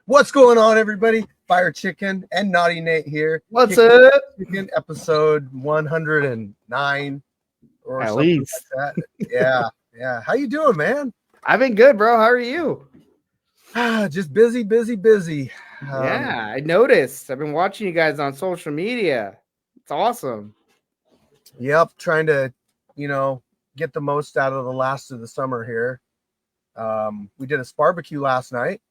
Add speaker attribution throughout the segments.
Speaker 1: What's going on, everybody? Fire Chicken and Naughty Nate here.
Speaker 2: What's up?
Speaker 1: Chicken episode 109 or
Speaker 2: At
Speaker 1: something
Speaker 2: least.
Speaker 1: like that. Yeah. How you doing, man?
Speaker 2: I've been good, bro. How are you?
Speaker 1: Just busy.
Speaker 2: Yeah, I noticed. I've been watching you guys on social media. It's awesome.
Speaker 1: Yep, trying to, get the most out of the last of the summer here. We did a barbecue last night.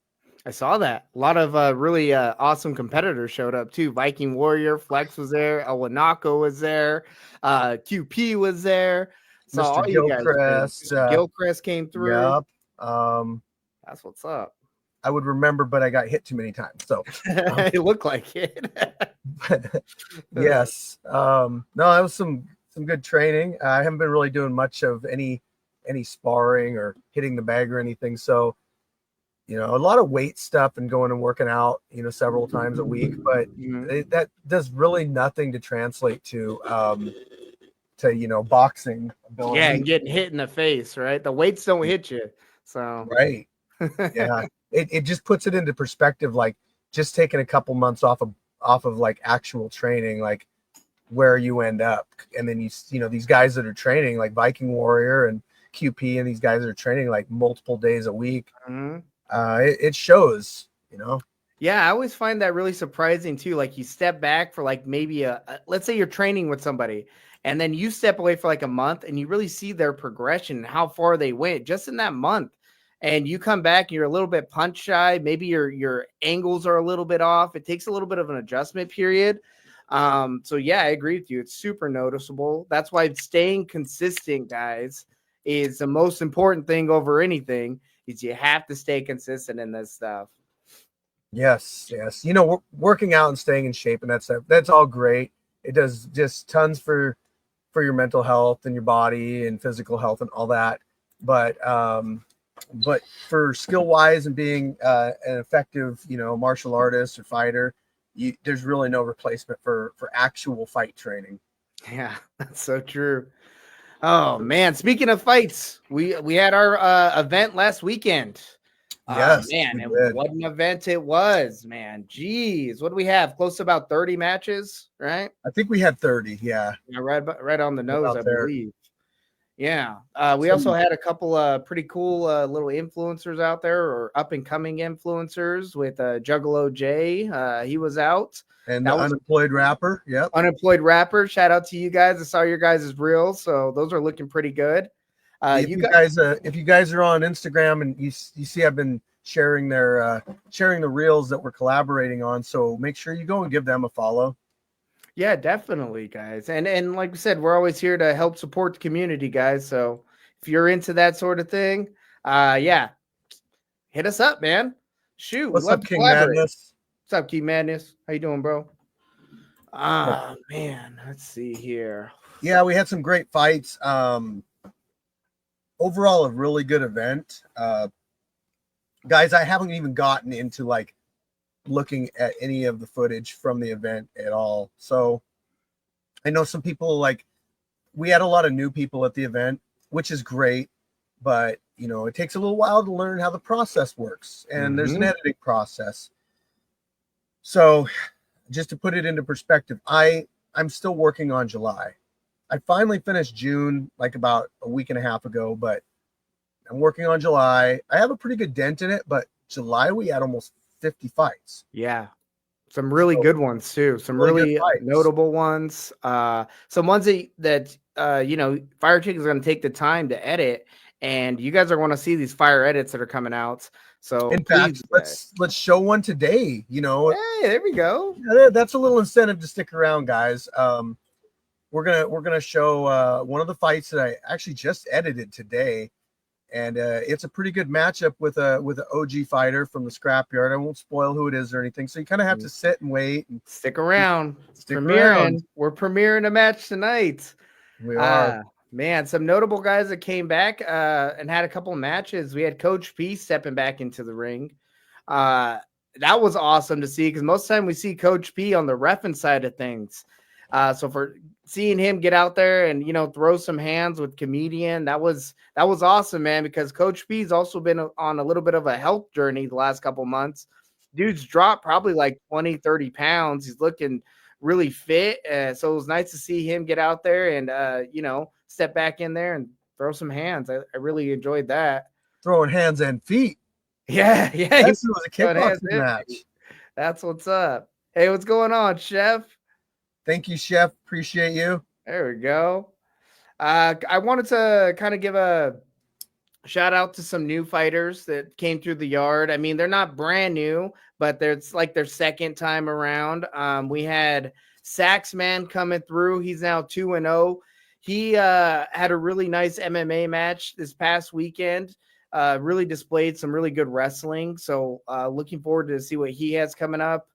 Speaker 2: I saw that. A lot of really awesome competitors showed up too. Viking Warrior, Flex was there, Owanako was there, QP was there. So
Speaker 1: Mr.
Speaker 2: all you guys,
Speaker 1: Gilchrist,
Speaker 2: Gilchrist came through.
Speaker 1: Yep.
Speaker 2: That's what's up.
Speaker 1: I would remember, but I got hit too many times. So
Speaker 2: it looked like it.
Speaker 1: Yes. No, that was some good training. I haven't been really doing much of any sparring or hitting the bag or anything. So, a lot of weight stuff and going and working out, several times a week, but that does really nothing to translate to boxing ability.
Speaker 2: Yeah, and getting hit in the face, right? The weights don't hit you. So
Speaker 1: right. Yeah. It just puts it into perspective, like just taking a couple months off of like actual training, like where you end up. And then these guys that are training like Viking Warrior and QP and these guys that are training like multiple days a week. It shows,
Speaker 2: Yeah, I always find that really surprising too. Like you step back for like maybe let's say you're training with somebody and then you step away for like a month and you really see their progression and how far they went just in that month. And you come back, you're a little bit punch shy. Maybe your angles are a little bit off. It takes a little bit of an adjustment period. So yeah, I agree with you. It's super noticeable. That's why staying consistent, guys, is the most important thing over anything. Is you have to stay consistent in this stuff.
Speaker 1: Yes. Working out and staying in shape and that's all great. It does just tons for your mental health and your body and physical health and all that. But for skill wise and being an effective, martial artist or fighter, there's really no replacement for actual fight training.
Speaker 2: Yeah, that's so true. Oh man, speaking of fights, we had our event last weekend.
Speaker 1: Yes,
Speaker 2: man, and what an event it was, man. Jeez, what do we have? Close to about 30 matches, right?
Speaker 1: I think we had 30, yeah.
Speaker 2: Right on the nose, I believe. Yeah. We also had a couple pretty cool little influencers out there, or up and coming influencers with Juggalo J. He was out.
Speaker 1: And the Unemployed Rapper. Yep.
Speaker 2: Unemployed Rapper. Shout out to you guys. I saw your guys' reels. So those are looking pretty good.
Speaker 1: If you guys are on Instagram and you see I've been sharing the reels that we're collaborating on. So make sure you go and give them a follow.
Speaker 2: Yeah, definitely, guys. And like we said, we're always here to help support the community, guys. So if you're into that sort of thing, yeah, hit us up, man. Shoot.
Speaker 1: What's up, King Madness?
Speaker 2: What's up, King Madness? How you doing, bro? Man, let's see here.
Speaker 1: Yeah, we had some great fights. Overall, a really good event. Guys, I haven't even gotten into like looking at any of the footage from the event at all. So I know some people we had a lot of new people at the event, which is great, but it takes a little while to learn how the process works, and there's an editing process. So just to put it into perspective, I'm still working on July. I finally finished June like about a week and a half ago, but I'm working on July. I have a pretty good dent in it, but July we had almost 50 fights.
Speaker 2: Yeah. Some really good ones too. Some really notable ones. Some ones that Fire Chicken is going to take the time to edit, and you guys are going to see these fire edits that are coming out. So
Speaker 1: in fact, let's show one today.
Speaker 2: Hey, there we go.
Speaker 1: That's a little incentive to stick around, guys. We're gonna show one of the fights that I actually just edited today, and it's a pretty good matchup with an OG fighter from the Scrapyard. I won't spoil who it is or anything, so you kind of have to sit and wait and
Speaker 2: stick around. We're premiering a match tonight.
Speaker 1: We are.
Speaker 2: Man, some notable guys that came back and had a couple of matches. We had Coach P stepping back into the ring. That was awesome to see because most of the time we see Coach P on the reffing side of things. So for seeing him get out there and throw some hands with comedian, that was awesome, man. Because Coach P's also been on a little bit of a health journey the last couple months. Dude's dropped probably like 20-30 pounds. He's looking really fit. So it was nice to see him get out there and step back in there and throw some hands. I really enjoyed that.
Speaker 1: Throwing hands and feet.
Speaker 2: Yeah.
Speaker 1: This was a kickboxing match.
Speaker 2: That's what's up. Hey, what's going on, Chef?
Speaker 1: Thank you, Chef. Appreciate you.
Speaker 2: There we go. I wanted to kind of give a shout out to some new fighters that came through the yard. I mean, they're not brand new, but it's like their second time around. We had Saxman coming through. He's now 2-0. He had a really nice MMA match this past weekend. Really displayed some really good wrestling. So looking forward to see what he has coming up.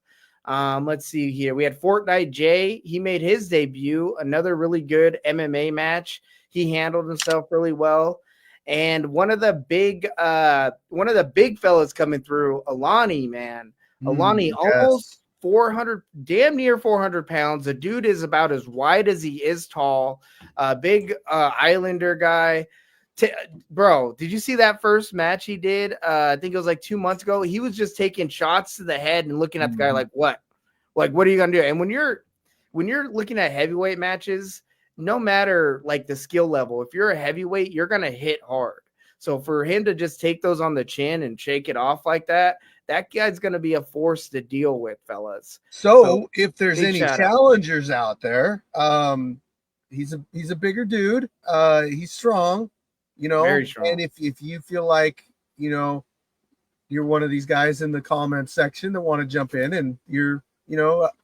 Speaker 2: Let's see here. We had Fortnite Jay. He made his debut. Another really good MMA match. He handled himself really well. And one of the big fellas coming through, Alani, man. Alani, almost 400, damn near 400 pounds. The dude is about as wide as he is tall. Big Islander guy. Bro, did you see that first match he did? I think it was like 2 months ago. He was just taking shots to the head and looking at the guy like, what? Like, what are you gonna do? And when you're looking at heavyweight matches, no matter like the skill level, if you're a heavyweight, you're gonna hit hard. So for him to just take those on the chin and shake it off like that, that guy's gonna be a force to deal with, fellas.
Speaker 1: So if there's any challengers out there, he's a bigger dude. He's strong.
Speaker 2: Very strong.
Speaker 1: And if you feel like, you're one of these guys in the comment section that want to jump in and you're,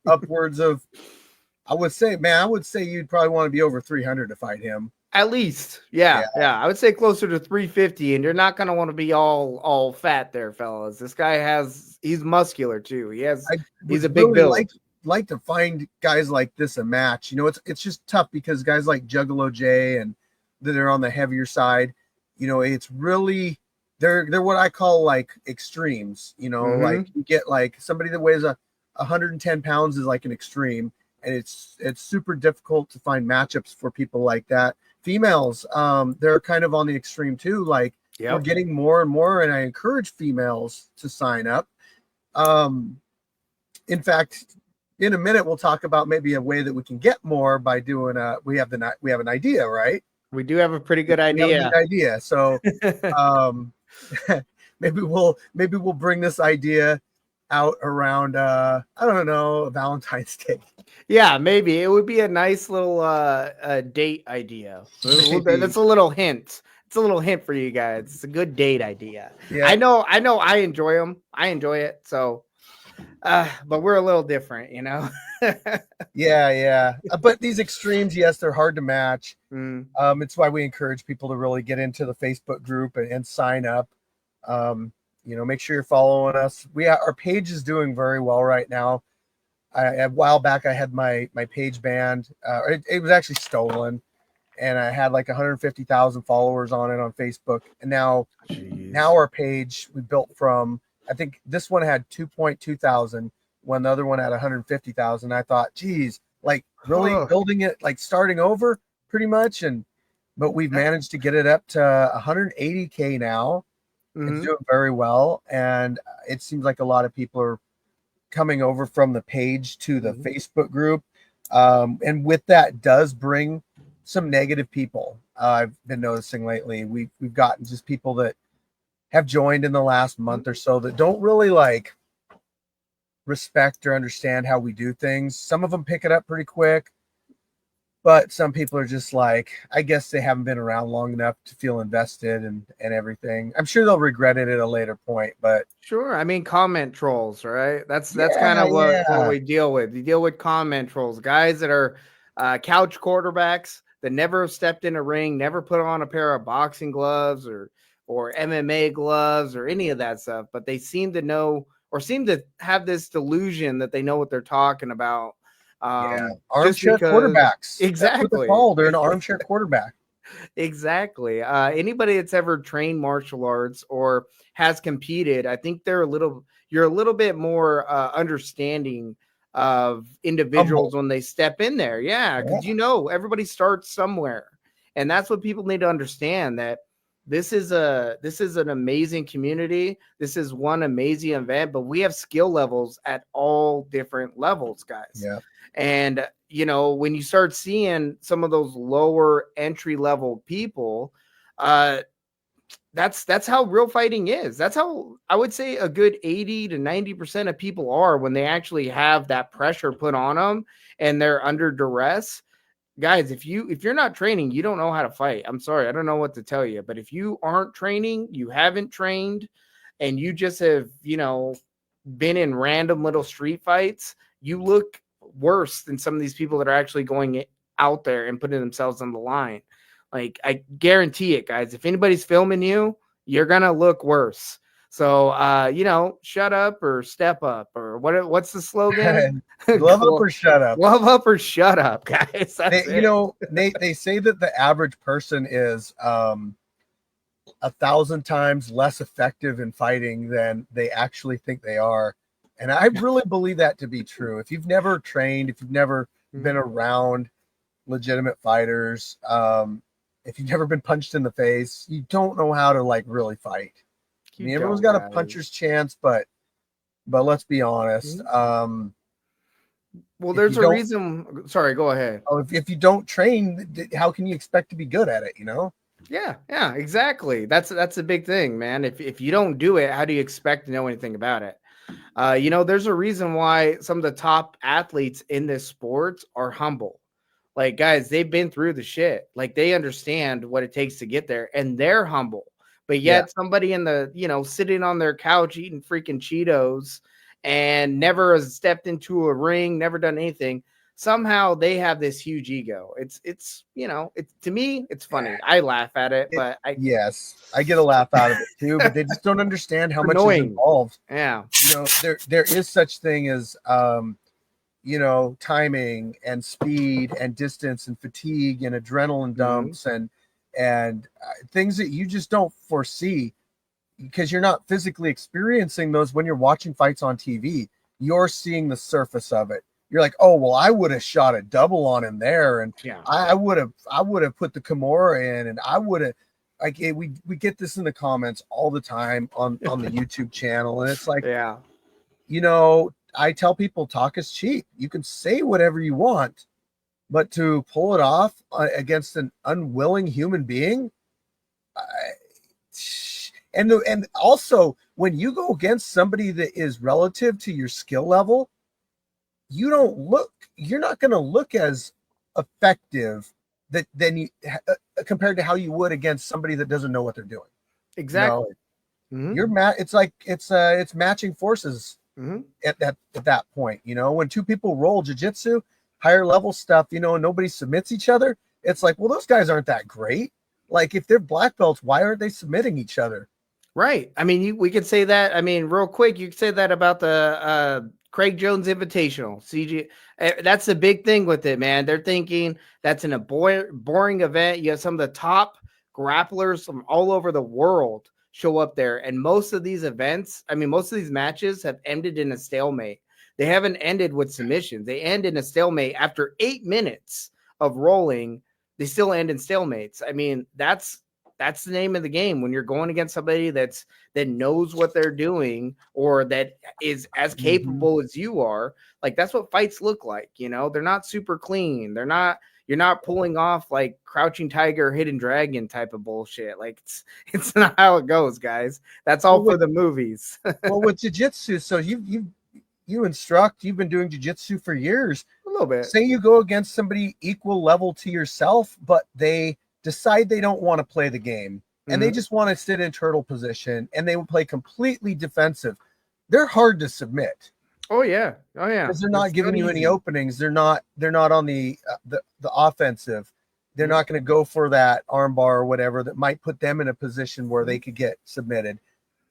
Speaker 1: upwards of, I would say you'd probably want to be over 300 to fight him.
Speaker 2: At least. Yeah. I would say closer to 350, and you're not going to want to be all fat there, fellas. This guy he's muscular too. He's a big build.
Speaker 1: Like to find guys like this a match. It's just tough because guys like Juggalo J and that are on the heavier side, it's really they're what I call like extremes. Like you get like somebody that weighs 110 pounds is like an extreme, and it's super difficult to find matchups for people like that. Females, they're kind of on the extreme too. Like we're getting more and more, and I encourage females to sign up. In fact, in a minute we'll talk about maybe a way that we can get more by doing we have an idea, right?
Speaker 2: We do have a pretty good idea.
Speaker 1: So maybe we'll bring this idea out around I don't know, Valentine's Day.
Speaker 2: Yeah, maybe it would be a nice little date idea. That's a little hint. It's a little hint for you guys. It's a good date idea. Yeah. I know I enjoy them. I enjoy it. So but we're a little different,
Speaker 1: Yeah. But these extremes, yes, they're hard to match. It's why we encourage people to really get into the Facebook group and sign up. Make sure you're following us. Our page is doing very well right now. A while back, I had my page banned. It was actually stolen, and I had like 150,000 followers on it on Facebook. And now our page we built from, I think this one had 2.2 thousand when the other one had 150,000. I thought, geez, like really building it, like starting over pretty much. But we've managed to get it up to 180K now. It's doing very well. And it seems like a lot of people are coming over from the page to the Facebook group. And with that does bring some negative people. I've been noticing lately, we've gotten just people that have joined in the last month or so that don't really like respect or understand how we do things. Some of them pick it up pretty quick, but some people are just like, I guess they haven't been around long enough to feel invested and everything. I'm sure they'll regret it at a later point, but
Speaker 2: sure. I mean, comment trolls, right? That's kind of what we deal with. You deal with comment trolls, guys that are couch quarterbacks that never stepped in a ring, never put on a pair of boxing gloves or MMA gloves or any of that stuff, but they seem to know or seem to have this delusion that they know what they're talking about.
Speaker 1: Armchair quarterbacks.
Speaker 2: Exactly.
Speaker 1: They're an armchair quarterback.
Speaker 2: Exactly. Anybody that's ever trained martial arts or has competed, I think you're a little bit more understanding of
Speaker 1: Humble.
Speaker 2: individuals when they step in there. Yeah,
Speaker 1: Yeah.
Speaker 2: because everybody starts somewhere, and that's what people need to understand, that this is an amazing community. This is one amazing event, but we have skill levels at all different levels, guys.
Speaker 1: Yeah.
Speaker 2: And when you start seeing some of those lower entry level people, uh, that's how real fighting is. That's how I would say a good 80 to 90% of people are when they actually have that pressure put on them and they're under duress. Guys, if you're not training, you don't know how to fight. I'm sorry, I don't know what to tell you, but if you aren't training, you haven't trained, and you just have, been in random little street fights, you look worse than some of these people that are actually going out there and putting themselves on the line. Like, I guarantee it, guys. If anybody's filming you, you're gonna look worse. So, shut up or step up, or what's the slogan?
Speaker 1: Glove up or shut up.
Speaker 2: Glove up or shut up, guys. That's it.
Speaker 1: Nate, they say that the average person is 1,000 times less effective in fighting than they actually think they are. And I really believe that to be true. If you've never trained, if you've never been around legitimate fighters, if you've never been punched in the face, you don't know how to like really fight. I mean, everyone's got a puncher's chance, but let's be honest.
Speaker 2: Well, there's a reason. Sorry, go ahead.
Speaker 1: If you don't train, how can you expect to be good at it?
Speaker 2: Yeah, exactly. That's a big thing, man. If you don't do it, how do you expect to know anything about it? There's a reason why some of the top athletes in this sport are humble. Like, guys, they've been through the shit. Like, they understand what it takes to get there, and they're humble. But yet somebody in the, sitting on their couch eating freaking Cheetos and never has stepped into a ring, never done anything, somehow they have this huge ego. It's to me, it's funny. I laugh at it, but I
Speaker 1: get a laugh out of it too, but they just don't understand how much is involved.
Speaker 2: Yeah.
Speaker 1: There is such thing as timing and speed and distance and fatigue and adrenaline dumps and things that you just don't foresee because you're not physically experiencing those when you're watching fights on TV. You're seeing the surface of it. You're like, oh, well, I would have shot a double on him there, and I would have put the Kimura in, and I would have like we get this in the comments all the time on the YouTube channel, and it's like, I tell people talk is cheap. You can say whatever you want, but to pull it off against an unwilling human being, and also when you go against somebody that is relative to your skill level, you're not going to look as effective compared to how you would against somebody that doesn't know what they're doing.
Speaker 2: Exactly.
Speaker 1: It's matching forces at that point. When two people roll jiu-jitsu, higher level stuff, and nobody submits each other, it's like, well, those guys aren't that great. Like, if they're black belts, why aren't they submitting each other?
Speaker 2: Right. I mean, we could say that. I mean, real quick, you could say that about the Craig Jones Invitational. CG. That's the big thing with it, man. They're thinking that's in a boring event. You have some of the top grapplers from all over the world show up there, and most of these matches have ended in a stalemate. They haven't ended with submissions. They end in a stalemate after 8 minutes of rolling. They still end in stalemates. I mean, that's the name of the game when you're going against somebody that knows what they're doing or that is as capable as you are. Like, that's what fights look like. They're not super clean. You're not pulling off like Crouching Tiger, Hidden Dragon type of bullshit. Like, it's not how it goes, guys. That's all for the movies.
Speaker 1: Well, with jiu-jitsu, so you instruct, you've been doing jiu-jitsu for years.
Speaker 2: A little bit.
Speaker 1: Say you go against somebody equal level to yourself, but they decide they don't want to play the game and they just want to sit in turtle position and they will play completely defensive. They're hard to submit.
Speaker 2: Oh yeah.
Speaker 1: Because they're not giving you any openings. They're not on the offensive. They're not going to go for that armbar or whatever that might put them in a position where they could get submitted.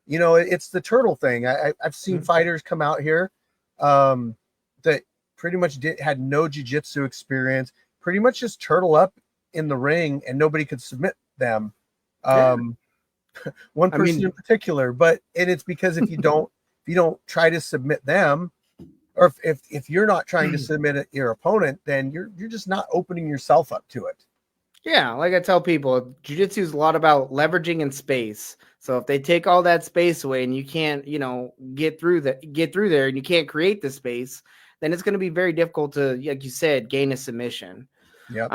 Speaker 1: It's the turtle thing. I've seen fighters come out here that pretty much had no jiu-jitsu experience, pretty much just turtle up in the ring and nobody could submit them.
Speaker 2: Yeah.
Speaker 1: One
Speaker 2: I
Speaker 1: person
Speaker 2: mean,
Speaker 1: in particular, but it's because if you don't try to submit them, or if you're not trying to submit your opponent, then you're just not opening yourself up to it.
Speaker 2: yeah, like I tell people, jiu-jitsu is a lot about leveraging in space. So if they take all that space away and you can't, get through there and you can't create the space, then it's going to be very difficult to, like you said, gain a submission.
Speaker 1: Yep.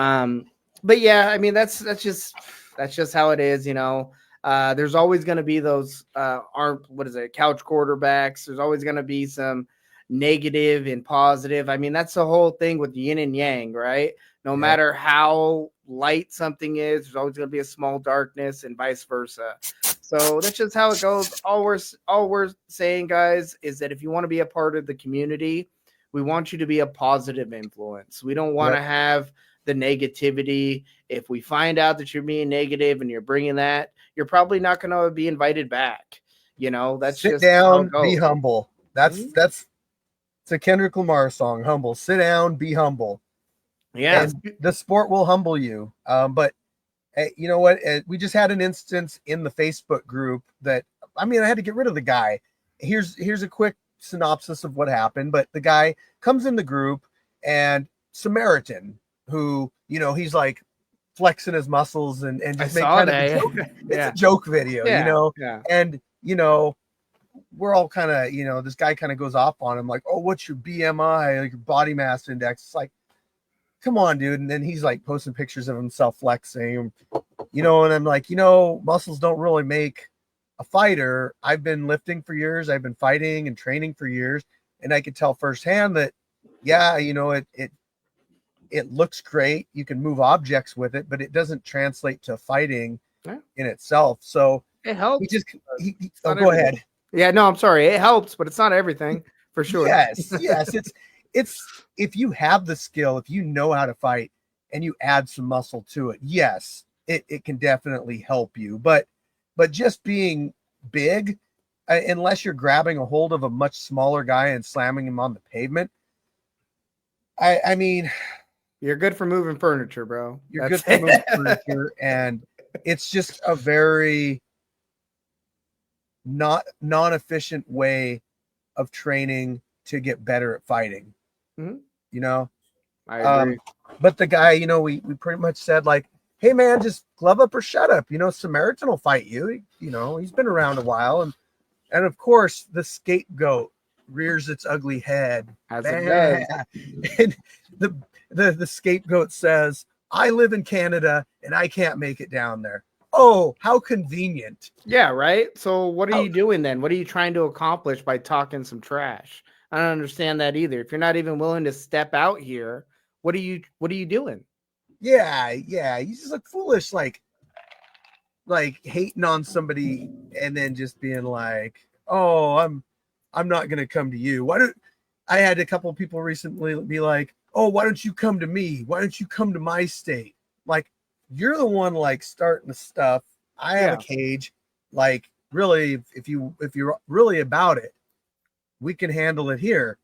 Speaker 2: But yeah, I mean that's just how it is, there's always going to be those couch quarterbacks. There's always going to be some negative and positive. I mean, that's the whole thing with yin and yang, right? No matter how light something is, there's always going to be a small darkness and vice versa. So that's just how it goes. All we're saying, guys, is that if you want to be a part of the community, we want you to be a positive influence. We don't want to have the negativity. If we find out that you're being negative and you're bringing that, you're probably not going to be invited back. That's
Speaker 1: sit
Speaker 2: just
Speaker 1: down,
Speaker 2: how it
Speaker 1: be
Speaker 2: goes.
Speaker 1: humble. That's it's a Kendrick Lamar song. Humble. Sit down, be humble.
Speaker 2: Yeah,
Speaker 1: and the sport will humble you. But you know what? We just had an instance in the Facebook group that, I had to get rid of the guy. Here's a quick synopsis of what happened. But the guy comes in the group, and Samaritan, who, he's like flexing his muscles and just make kind of a joke. It's a joke video,
Speaker 2: Yeah.
Speaker 1: And, we're all kind of, this guy kind of goes off on him like, oh, what's your BMI, like your body mass index? It's like, come on, dude. And then he's like posting pictures of himself flexing, and I'm like, muscles don't really make a fighter. I've been lifting for years. I've been fighting and training for years. And I could tell firsthand that, yeah, it looks great. You can move objects with it, but it doesn't translate to fighting in itself. So
Speaker 2: it helps.
Speaker 1: Go ahead.
Speaker 2: Yeah, no, I'm sorry. It helps, but it's not everything for sure.
Speaker 1: Yes. It's if you have the skill, if you know how to fight and you add some muscle to it, yes, it can definitely help you. But just being big, unless you're grabbing a hold of a much smaller guy and slamming him on the pavement, I mean,
Speaker 2: you're good for moving furniture, bro.
Speaker 1: You're good for moving furniture, and it's just a very non-efficient way of training to get better at fighting.
Speaker 2: I agree.
Speaker 1: But the guy, we pretty much said like, hey man, just glove up or shut up. Samaritan will fight you. He's been around a while, and of course the scapegoat rears its ugly head.
Speaker 2: As it does.
Speaker 1: And the scapegoat says, I live in Canada and I can't make it down there. Oh, how convenient.
Speaker 2: Yeah, right. So what are you doing then? What are you trying to accomplish by talking some trash? I don't understand that either. If you're not even willing to step out here, what are you doing?
Speaker 1: Yeah. You just look foolish, like hating on somebody and then just being like, oh, I'm not gonna come to you. I had a couple of people recently be like, oh, why don't you come to me? Why don't you come to my state? Like, you're the one like starting the stuff. I have a cage. Like, really, if you're really about it, we can handle it here.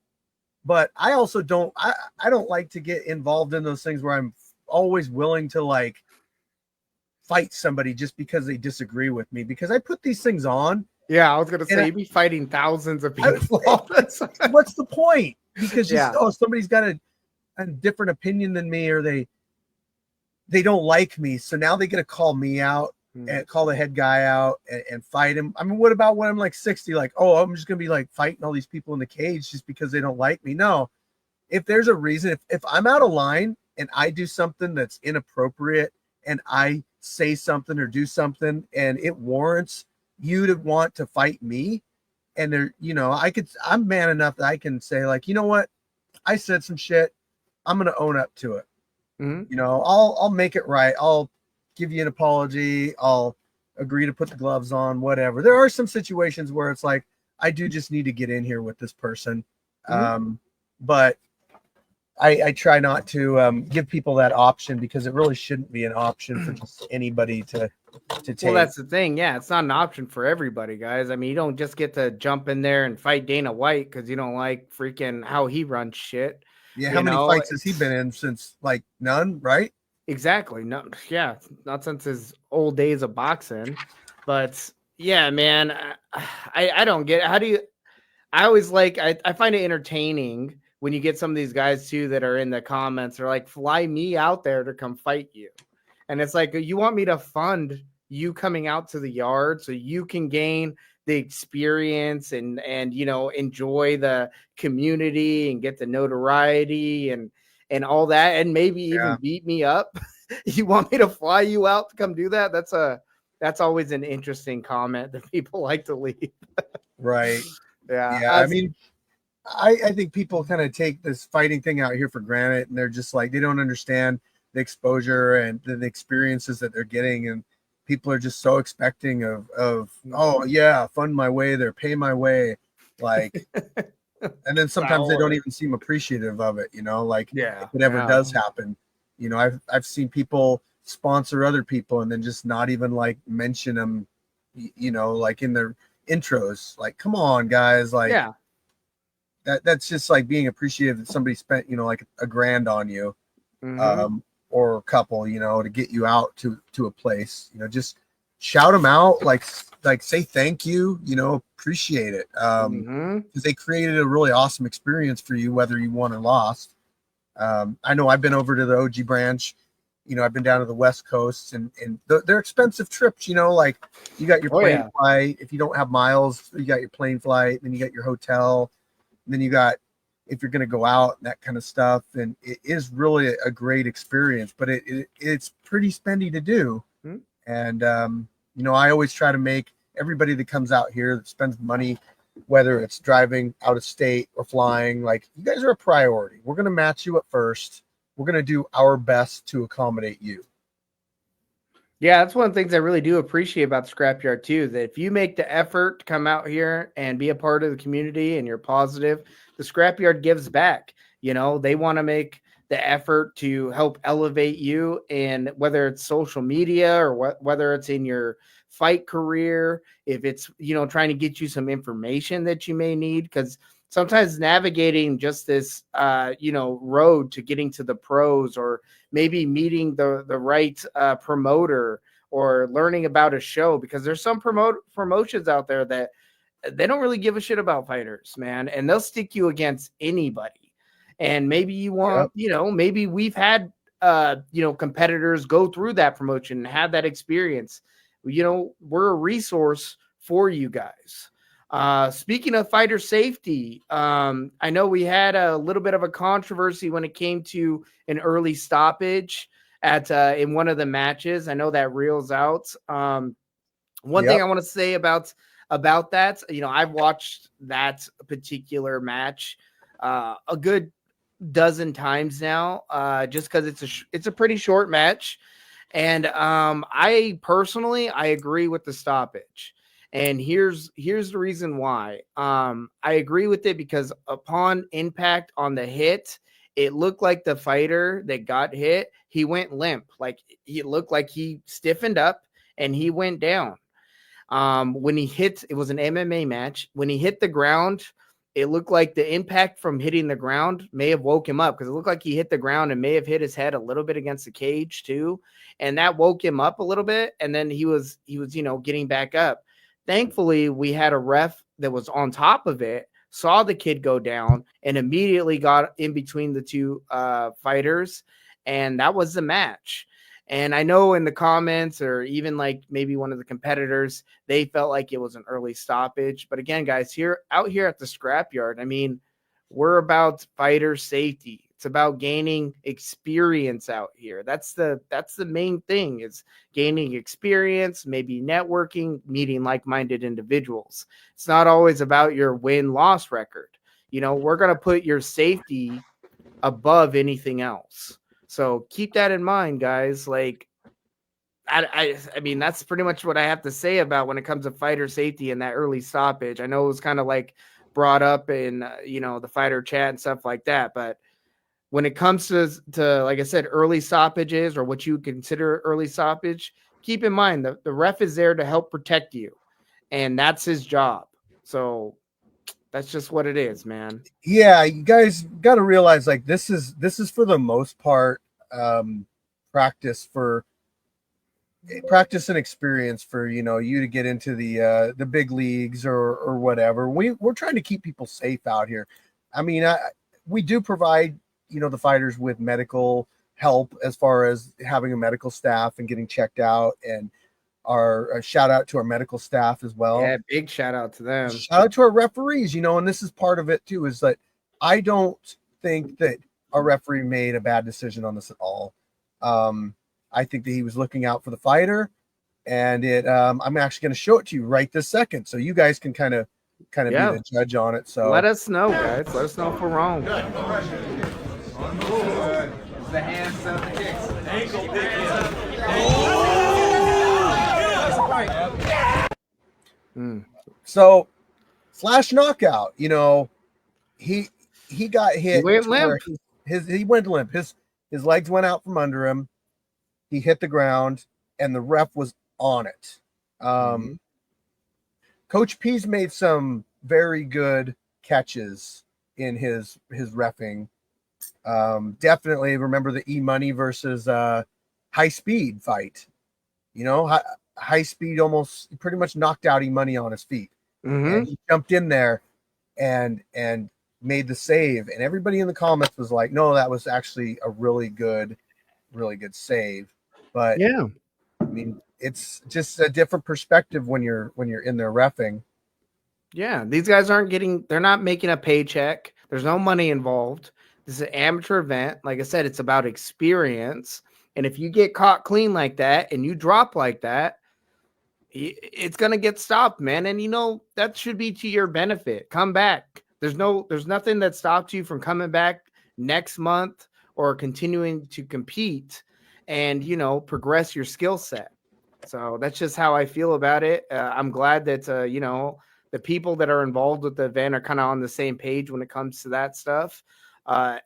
Speaker 1: But I also don't like to get involved in those things where I'm always willing to like fight somebody just because they disagree with me, because I put these things on.
Speaker 2: Yeah, I was gonna say you'd be fighting thousands of people.
Speaker 1: What's the point? Because somebody's got a different opinion than me, or they don't like me, so now they get to call me out and call the head guy out and fight him. I mean, what about when I'm like 60? Like, oh, I'm just gonna be like fighting all these people in the cage just because they don't like me? No. If there's a reason, if I'm out of line and I do something that's inappropriate and I say something or do something and it warrants you to want to fight me, and I'm man enough that I can say like, you know what, I said some shit, I'm gonna own up to it. I'll make it right. I'll give you an apology. I'll agree to put the gloves on, whatever. There are some situations where it's like, I do just need to get in here with this person. But I try not to give people that option, because it really shouldn't be an option for just anybody to take.
Speaker 2: Well, that's the thing. Yeah, it's not an option for everybody, guys. I mean, you don't just get to jump in there and fight Dana White because you don't like freaking how he runs shit.
Speaker 1: Yeah, how many fights has he been in since? Like none, right?
Speaker 2: Exactly. No, yeah, not since his old days of boxing, but yeah, man, I don't get it. How do you? I always I find it entertaining when you get some of these guys too that are in the comments. They're like, "Fly me out there to come fight you," and it's like, you want me to fund you coming out to the yard so you can gain the experience and enjoy the community and get the notoriety and all that, and maybe even
Speaker 1: Yeah.
Speaker 2: beat me up. You want me to fly you out to come do that? That's always an interesting comment that people like to leave.
Speaker 1: Right.
Speaker 2: Yeah,
Speaker 1: Yeah. I mean, I think people kind of take this fighting thing out here for granted, and they're just like, they don't understand the exposure and the experiences that they're getting. And people are just so expecting of oh yeah, fund my way there, pay my way. Like, and then sometimes they don't even seem appreciative of it, like
Speaker 2: yeah,
Speaker 1: if it ever
Speaker 2: yeah.
Speaker 1: does happen. I've seen people sponsor other people and then just not even like mention them, like in their intros. Like, come on, guys, like
Speaker 2: Yeah.
Speaker 1: that's just like being appreciative that somebody spent, like $1,000 on you,
Speaker 2: Mm-hmm.
Speaker 1: or a couple, to get you out to a place. Just shout them out, like say thank you, appreciate it,
Speaker 2: Mm-hmm.
Speaker 1: because they created a really awesome experience for you, whether you won or lost. I know I've been over to the OG branch. I've been down to the West Coast, and they're expensive trips. Like you got your
Speaker 2: Oh
Speaker 1: plane
Speaker 2: yeah.
Speaker 1: flight. If you don't have miles, you got your plane flight. Then you got your hotel. And then you got, if you're going to go out and that kind of stuff. And it is really a great experience, but it's pretty spendy to do.
Speaker 2: Mm-hmm.
Speaker 1: And I always try to make everybody that comes out here that spends money, whether it's driving out of state or flying, like, you guys are a priority. We're going to match you at first. We're going to do our best to accommodate you.
Speaker 2: Yeah, that's one of the things I really do appreciate about the Scrapyard too. That if you make the effort to come out here and be a part of the community and you're positive, the Scrapyard gives back. They want to make the effort to help elevate you, and whether it's social media or whether it's in your fight career, if it's trying to get you some information that you may need, because sometimes navigating just this road to getting to the pros, or maybe meeting the right promoter, or learning about a show, because there's some promotions out there that they don't really give a shit about fighters, man, and they'll stick you against anybody. And maybe you want,
Speaker 1: Yep.
Speaker 2: Maybe we've had competitors go through that promotion and have that experience. We're a resource for you guys. Speaking of fighter safety, I know we had a little bit of a controversy when it came to an early stoppage at in one of the matches. I know that reels out. One thing
Speaker 1: Yep.
Speaker 2: I want to say about that, I've watched that particular match a good dozen times now, just because it's a pretty short match, and I personally I agree with the stoppage. And here's the reason why. I agree with it because upon impact on the hit, it looked like the fighter that got hit, he went limp. Like, he looked like he stiffened up and he went down. When he hit, it was an MMA match. When he hit the ground, it looked like the impact from hitting the ground may have woke him up, because it looked like he hit the ground and may have hit his head a little bit against the cage too. And that woke him up a little bit. And then he was, getting back up. Thankfully, we had a ref that was on top of it, saw the kid go down, and immediately got in between the two fighters. And that was the match. And I know in the comments, or even like maybe one of the competitors, they felt like it was an early stoppage. But again, guys, out here at the Scrapyard, I mean, we're about fighter safety. It's about gaining experience out here. That's the main thing, is gaining experience, maybe networking, meeting like-minded individuals. It's not always about your win-loss record. We're going to put your safety above anything else. So keep that in mind, guys. Like, I mean, that's pretty much what I have to say about when it comes to fighter safety and that early stoppage. I know it was kind of like brought up in the fighter chat and stuff like that, but when it comes to like I said, early stoppages, or what you consider early stoppage, keep in mind that the ref is there to help protect you, and that's his job. So that's just what it is, man.
Speaker 1: Yeah, you guys got to realize, like, this is for the most part, practice and experience for, you know, you to get into the big leagues or whatever. We're trying to keep people safe out here. I mean, we do provide, you know, the fighters with medical help as far as having a medical staff and getting checked out, and our shout out to our medical staff as well.
Speaker 2: Yeah, big shout out to them.
Speaker 1: Shout out to our referees, you know, and this is part of it too, is that I don't think that our referee made a bad decision on this at all. I think that he was looking out for the fighter, and I'm actually going to show it to you right this second, so you guys can kind of be the judge on it. So
Speaker 2: let us know, guys. Let us know if we're wrong. The hands of the kicks.
Speaker 1: So flash knockout, you know, he got hit.
Speaker 2: He went limp.
Speaker 1: He went limp. His legs went out from under him. He hit the ground, and the ref was on it. Coach P's made some very good catches in his reffing. Definitely remember the E-Money versus High Speed fight. You know, High Speed almost pretty much knocked out E-Money on his feet. And he jumped in there and made the save. And everybody in the comments was like, no, that was actually a really good save. But
Speaker 2: yeah,
Speaker 1: I mean, it's just a different perspective when you're in there reffing.
Speaker 2: Yeah, these guys they're not making a paycheck. There's no money involved. This is an amateur event. Like I said, it's about experience. And if you get caught clean like that and you drop like that, it's going to get stopped, man. And you know, that should be to your benefit. Come back. There's nothing that stops you from coming back next month or continuing to compete and, you know, progress your skill set. So that's just how I feel about it. I'm glad that, you know, the people that are involved with the event are kind of on the same page when it comes to that stuff.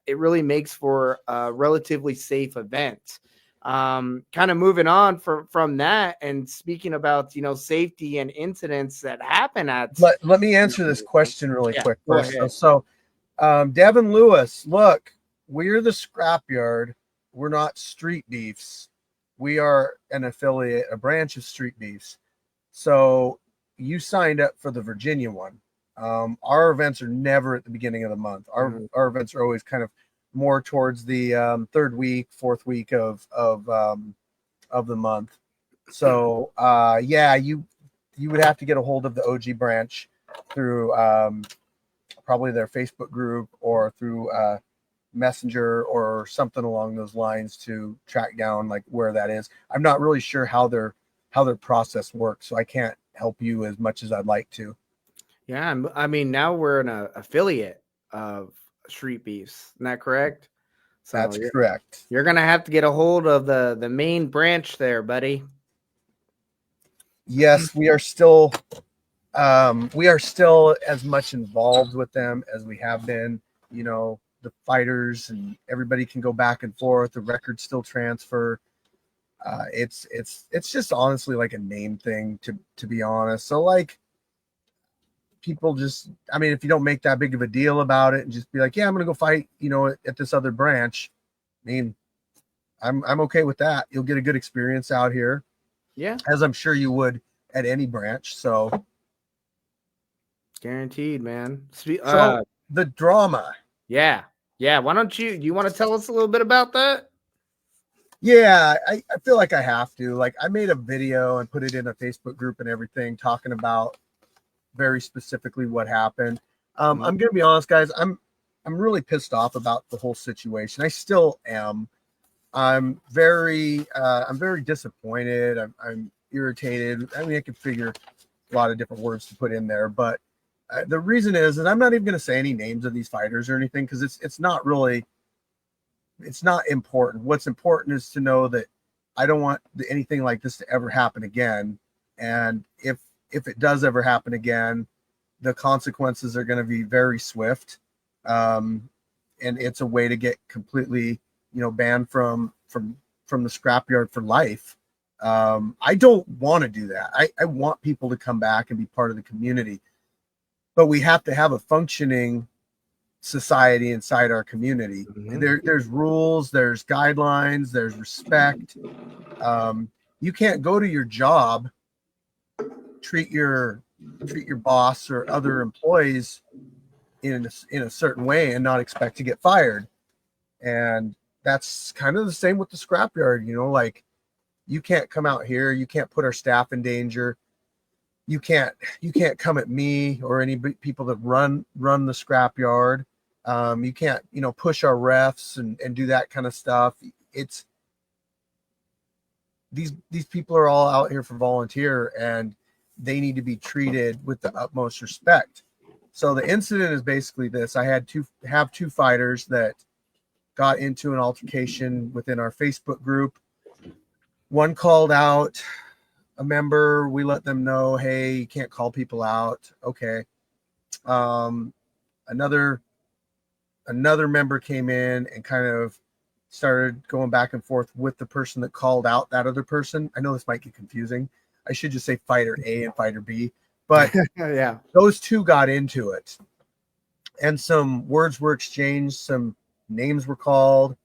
Speaker 2: It really makes for a relatively safe event. Kind of moving on from that and speaking about, you know, safety and incidents that happen at.
Speaker 1: Let me answer this question really quick first. So Devin Lewis, look, we're the Scrapyard. We're not Street Beefs. We are an affiliate, a branch of Street Beefs. So you signed up for the Virginia one. Our events are never at the beginning of the month. Our events are always kind of more towards the third week, fourth week of the month. So yeah, you would have to get a hold of the OG branch through probably their Facebook group or through Messenger or something along those lines to track down like where that is. I'm not really sure how their process works, so I can't help you as much as I'd like to.
Speaker 2: Yeah, I mean, now we're an affiliate of Street Beefs. Isn't that correct?
Speaker 1: So that's correct.
Speaker 2: You're gonna have to get a hold of the main branch there, buddy.
Speaker 1: Yes, we are still as much involved with them as we have been. You know, the fighters and everybody can go back and forth. The records still transfer. It's just honestly like a name thing, to be honest. So like, people just, I mean, if you don't make that big of a deal about it and just be like, yeah, I'm gonna go fight, you know, at this other branch. I mean, I'm okay with that. You'll get a good experience out here.
Speaker 2: Yeah,
Speaker 1: as I'm sure you would at any branch. So
Speaker 2: guaranteed, man.
Speaker 1: So the drama.
Speaker 2: Yeah. Why don't you want to tell us a little bit about that?
Speaker 1: Yeah, I feel like I have to. Like, I made a video and put it in a Facebook group and everything, talking about very specifically what happened. I'm gonna be honest, guys. I'm really pissed off about the whole situation. I still am. I'm very disappointed. I'm irritated. I mean, I can figure a lot of different words to put in there, but the reason is that I'm not even going to say any names of these fighters or anything, because it's not important. What's important is to know that I don't want anything like this to ever happen again. And if it does ever happen again, the consequences are going to be very swift. And it's a way to get completely, banned from the scrapyard for life. I don't want to do that. I want people to come back and be part of the community, but we have to have a functioning society inside our community. There's rules, there's guidelines, there's respect. You can't go to your job, treat your boss or other employees in a certain way and not expect to get fired. And that's kind of the same with the scrapyard. Like, you can't come out here, you can't put our staff in danger. You can't come at me or any people that run the scrapyard. You can't, push our refs and do that kind of stuff. It's these people are all out here for volunteer, and they need to be treated with the utmost respect. So the incident is basically this: I had two fighters that got into an altercation within our Facebook group. One called out a member. We let them know, hey, you can't call people out. Okay. Another member came in and kind of started going back and forth with the person that called out that other person. I know this might get confusing. I should just say fighter A and fighter B, but
Speaker 2: yeah,
Speaker 1: those two got into it, and some words were exchanged, some names were called,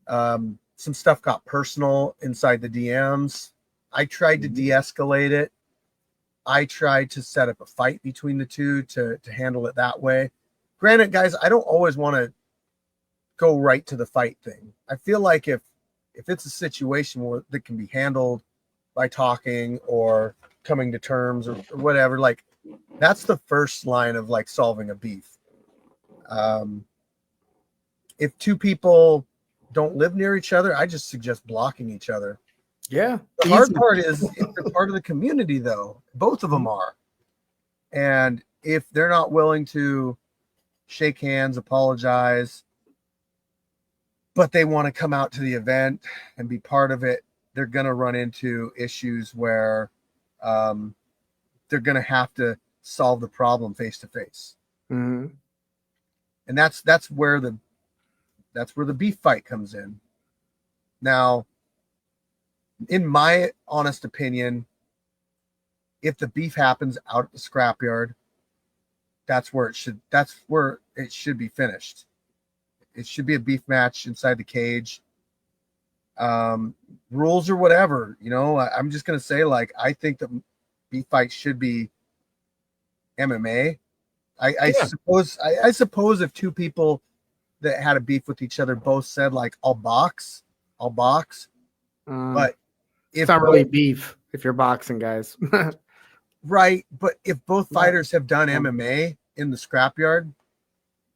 Speaker 1: some stuff got personal inside the DMs. I tried to de-escalate it. I tried to set up a fight between the two to handle it that way. Granted, guys, I don't always want to go right to the fight thing. I feel like if it's a situation that can be handled by talking or coming to terms or whatever, like, that's the first line of like solving a beef. If two people don't live near each other, I just suggest blocking each other.
Speaker 2: Yeah.
Speaker 1: The hard part is if they're part of the community, though. Both of them are. And if they're not willing to shake hands, apologize, but they want to come out to the event and be part of it, they're going to run into issues where they're going to have to solve the problem face to face. And that's where the beef fight comes in. Now, in my honest opinion, if the beef happens out at the scrapyard, that's where it should be finished. It should be a beef match inside the cage. Rules or whatever, I'm just gonna say, like, I think that beef fights should be MMA. I suppose if two people that had a beef with each other both said, like, I'll box. But
Speaker 2: it's not really beef if you're boxing, guys.
Speaker 1: Right, but if both fighters have done MMA in the scrapyard,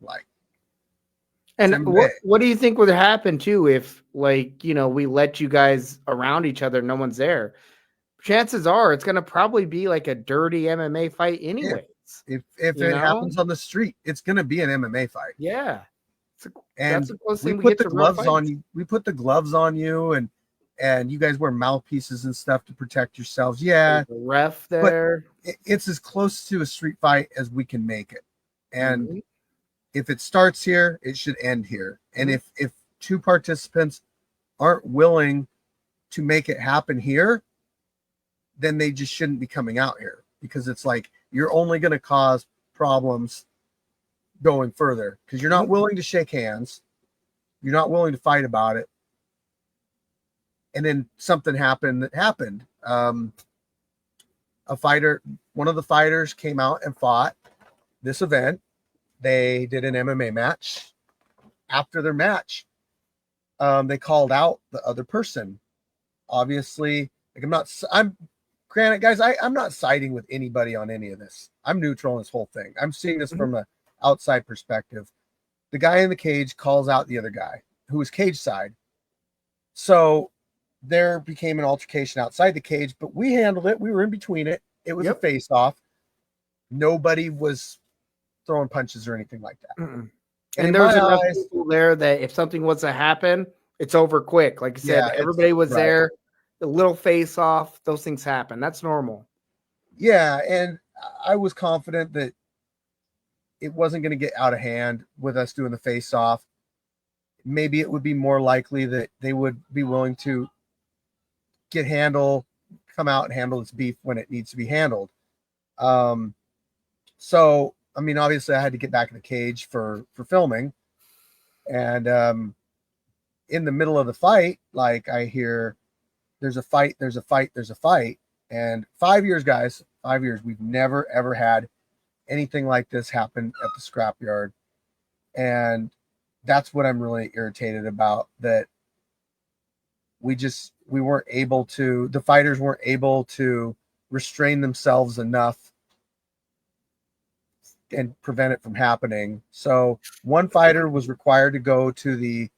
Speaker 1: like,
Speaker 2: and what do you think would happen too if, like, we let you guys around each other, no one's there? Chances are it's gonna probably be like a dirty MMA fight anyways.
Speaker 1: If it happens on the street, it's gonna be an MMA fight.
Speaker 2: Yeah,
Speaker 1: and we put the gloves on you. We put the gloves on you, and you guys wear mouthpieces and stuff to protect yourselves. Yeah,
Speaker 2: there's a ref there.
Speaker 1: But it's as close to a street fight as we can make it. And if it starts here, it should end here. And if two participants aren't willing to make it happen here, then they just shouldn't be coming out here, because it's like, you're only going to cause problems going further, because you're not willing to shake hands. You're not willing to fight about it. And then something happened. One of the fighters came out and fought this event. They did an MMA match. After their match, they called out the other person. Obviously, like, granted, guys, I'm not siding with anybody on any of this. I'm neutral in this whole thing. I'm seeing this from an outside perspective. The guy in the cage calls out the other guy who was cage side. So there became an altercation outside the cage, but we handled it. We were in between it. It was a face-off. Nobody was throwing punches or anything like that.
Speaker 2: And there was enough people there that if something was to happen, it's over quick. Like I said, everybody was there. The little face-off, those things happen. That's normal.
Speaker 1: Yeah, and I was confident that it wasn't going to get out of hand with us doing the face-off. Maybe it would be more likely that they would be willing to come out and handle this beef when it needs to be handled. So I mean, obviously I had to get back in the cage for filming, and in the middle of the fight, like I hear there's a fight, there's a fight, there's a fight. And 5 years, guys, 5 years, we've never ever had anything like this happen at the scrapyard. And that's what I'm really irritated about, that we weren't able to, the fighters weren't able to restrain themselves enough and prevent it from happening. So one fighter was required to go to the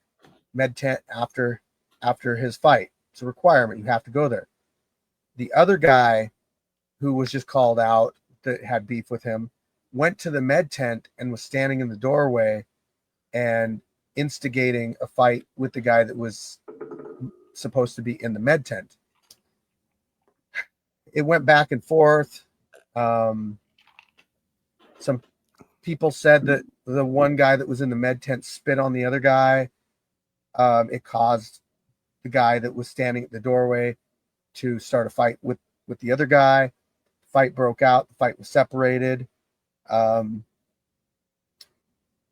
Speaker 1: med tent after his fight. It's a requirement. You have to go there. The other guy who was just called out that had beef with him went to the med tent and was standing in the doorway and instigating a fight with the guy that was supposed to be in the med tent. It went back and forth. Some people said that the one guy that was in the med tent spit on the other guy. It caused the guy that was standing at the doorway to start a fight with the other guy. Fight broke out. The fight was separated. I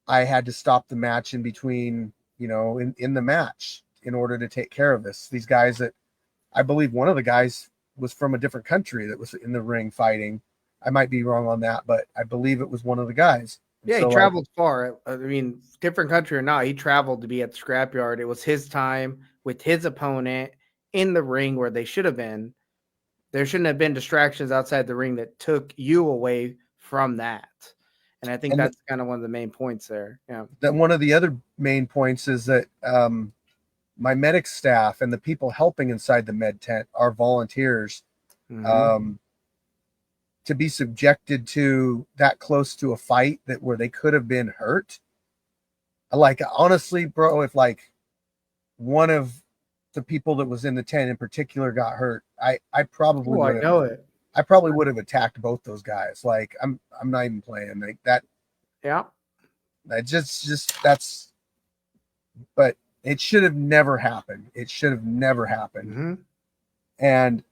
Speaker 1: had to stop the match in between, in the match in order to take care of this. These guys that I believe one of the guys was from a different country that was in the ring fighting. I might be wrong on that, but I believe it was one of the guys.
Speaker 2: Yeah, he traveled far. I mean, different country or not, he traveled to be at the scrapyard. It was his time with his opponent in the ring where they should have been. There shouldn't have been distractions outside the ring that took you away from that. And I think that's kind of one of the main points there. Yeah.
Speaker 1: That one of the other main points is that my medic staff and the people helping inside the med tent are volunteers. Mm-hmm. To be subjected to that close to a fight where they could have been hurt. Like, honestly, bro, if like one of the people that was in the tent in particular got hurt, I probably would have attacked both those guys. Like, I'm not even playing like that.
Speaker 2: Yeah.
Speaker 1: I that's, but it should have never happened. It should have never happened.
Speaker 2: Mm-hmm.
Speaker 1: And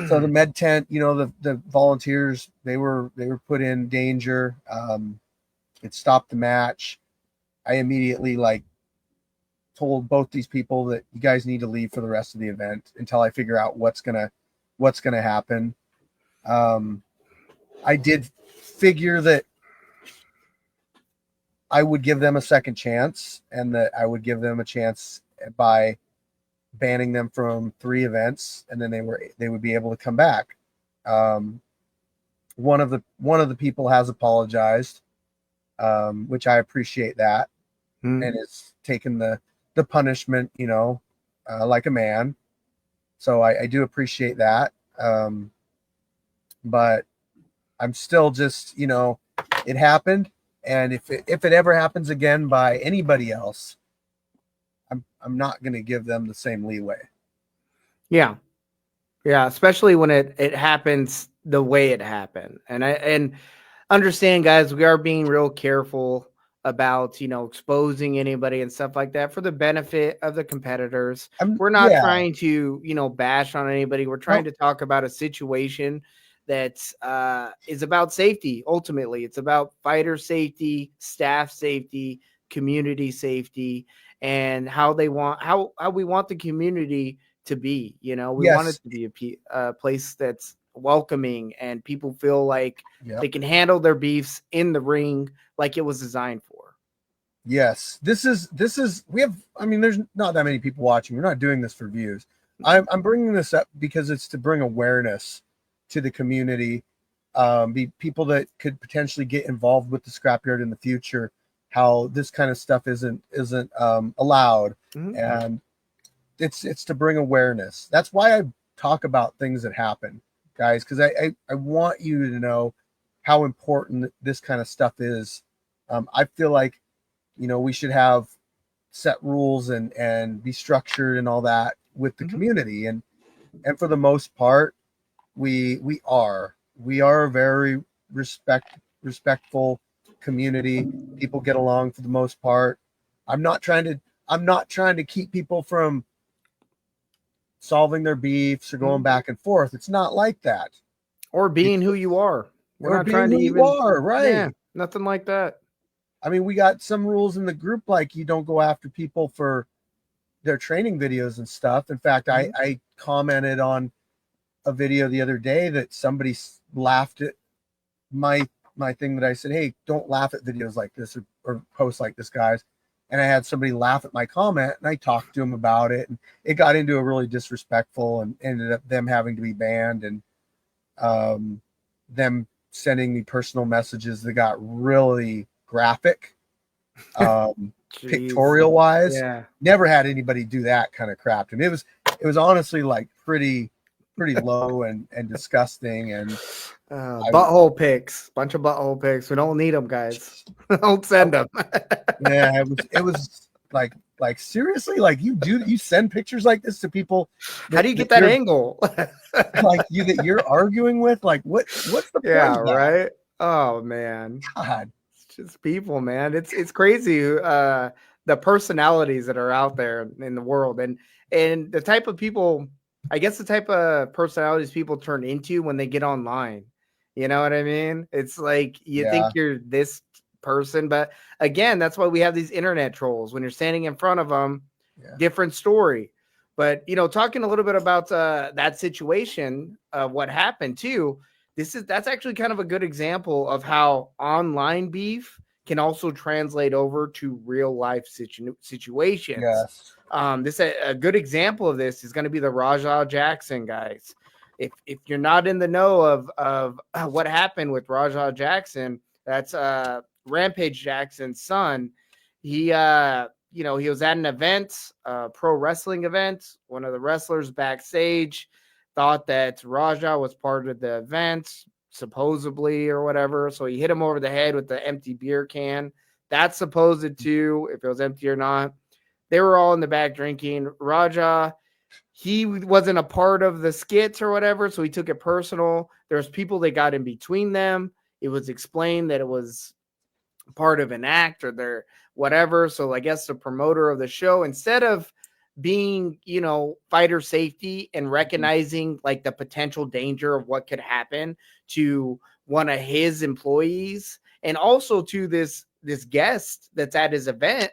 Speaker 1: so the med tent, the volunteers, they were put in danger. It stopped the match. I immediately told both these people that you guys need to leave for the rest of the event until I figure out what's gonna happen. I did figure that I would give them a second chance, and that I would give them a chance by banning them from 3 events, and then they would be able to come back. One of the people has apologized, which I appreciate that, and is taken the punishment, like a man. So I do appreciate that. But I'm still just, it happened, and if it ever happens again by anybody else, I'm not going to give them the same leeway.
Speaker 2: Yeah. Yeah. Especially when it happens the way it happened. And understand, guys, we are being real careful about, exposing anybody and stuff like that for the benefit of the competitors. We're not trying to, bash on anybody. We're trying to talk about a situation that is about safety. Ultimately, it's about fighter safety, staff safety, community safety, and how we want the community to be. We want it to be a place that's welcoming and people feel like they can handle their beefs in the ring like it was designed for.
Speaker 1: Yes, there's not that many people watching. We're not doing this for views. I'm bringing this up because it's to bring awareness to the community, be people that could potentially get involved with the scrapyard in the future, how this kind of stuff isn't allowed. Mm-hmm. And it's to bring awareness. That's why I talk about things that happen, guys, because I want you to know how important this kind of stuff is. I feel like, we should have set rules and be structured and all that with the community. And for the most part, we are a very respectful community. People get along for the most part. I'm not trying to keep people from solving their beefs or going back and forth. It's not like that.
Speaker 2: Or being who you are. We're
Speaker 1: or
Speaker 2: not
Speaker 1: being
Speaker 2: trying to
Speaker 1: who you
Speaker 2: even,
Speaker 1: are, right?
Speaker 2: yeah, nothing like that.
Speaker 1: I mean, we got some rules in the group, like you don't go after people for their training videos and stuff. In fact, I commented on a video the other day that somebody laughed at my thing that I said, hey, don't laugh at videos like this or posts like this, guys. And I had somebody laugh at my comment, and I talked to them about it, and it got into a really disrespectful, and ended up them having to be banned, and them sending me personal messages that got really graphic, pictorial wise.
Speaker 2: Yeah.
Speaker 1: Never had anybody do that kind of crap to me. It was honestly like pretty low and disgusting. And
Speaker 2: butthole pics, bunch of butthole pics. We don't need them, guys. Don't send them.
Speaker 1: Yeah, it was like seriously, like you send pictures like this to people.
Speaker 2: How do you get that angle?
Speaker 1: Like that you're arguing with? Like what's the point?
Speaker 2: Yeah, right. Oh man,
Speaker 1: God,
Speaker 2: it's just people, man. It's crazy. The personalities that are out there in the world, and the type of people. I guess the type of personalities people turn into when they get online. You know what I mean? It's like you think you're this person, but again, that's why we have these internet trolls. When you're standing in front of them, different story. But talking a little bit about that situation, what happened too. That's actually kind of a good example of how online beef can also translate over to real life situations.
Speaker 1: yes.
Speaker 2: A good example of this is going to be the Rajah Jackson guys. If you're not in the know of what happened with Rajah Jackson, that's Rampage Jackson's son. He he was at an event, pro wrestling event. One of the wrestlers backstage thought that Rajah was part of the event, supposedly, or whatever. So he hit him over the head with the empty beer can. That's supposed to, if it was empty or not. They were all in the back drinking. Rajah, he wasn't a part of the skits or whatever, so he took it personal. There's people that got in between them. It was explained that it was part of an act or their whatever. So I guess the promoter of the show, instead of being, fighter safety and recognizing like the potential danger of what could happen to one of his employees and also to this guest that's at his event,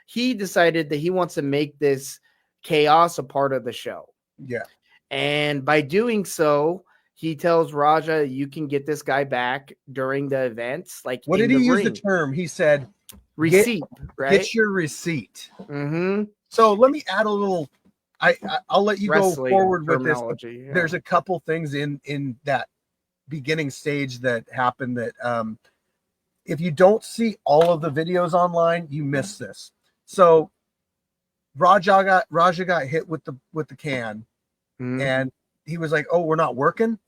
Speaker 2: he decided that he wants to make this chaos a part of the show.
Speaker 1: Yeah.
Speaker 2: And by doing so, he tells Rajah, you can get this guy back during the events. Like,
Speaker 1: what did he use the term? He said
Speaker 2: receipt, right?
Speaker 1: Get your receipt.
Speaker 2: Mm-hmm.
Speaker 1: So let me add a little. I'll let you go forward with this.
Speaker 2: Yeah.
Speaker 1: There's a couple things in that beginning stage that happened that if you don't see all of the videos online, you miss this. So Rajah got hit with the can, and he was like, "Oh, we're not working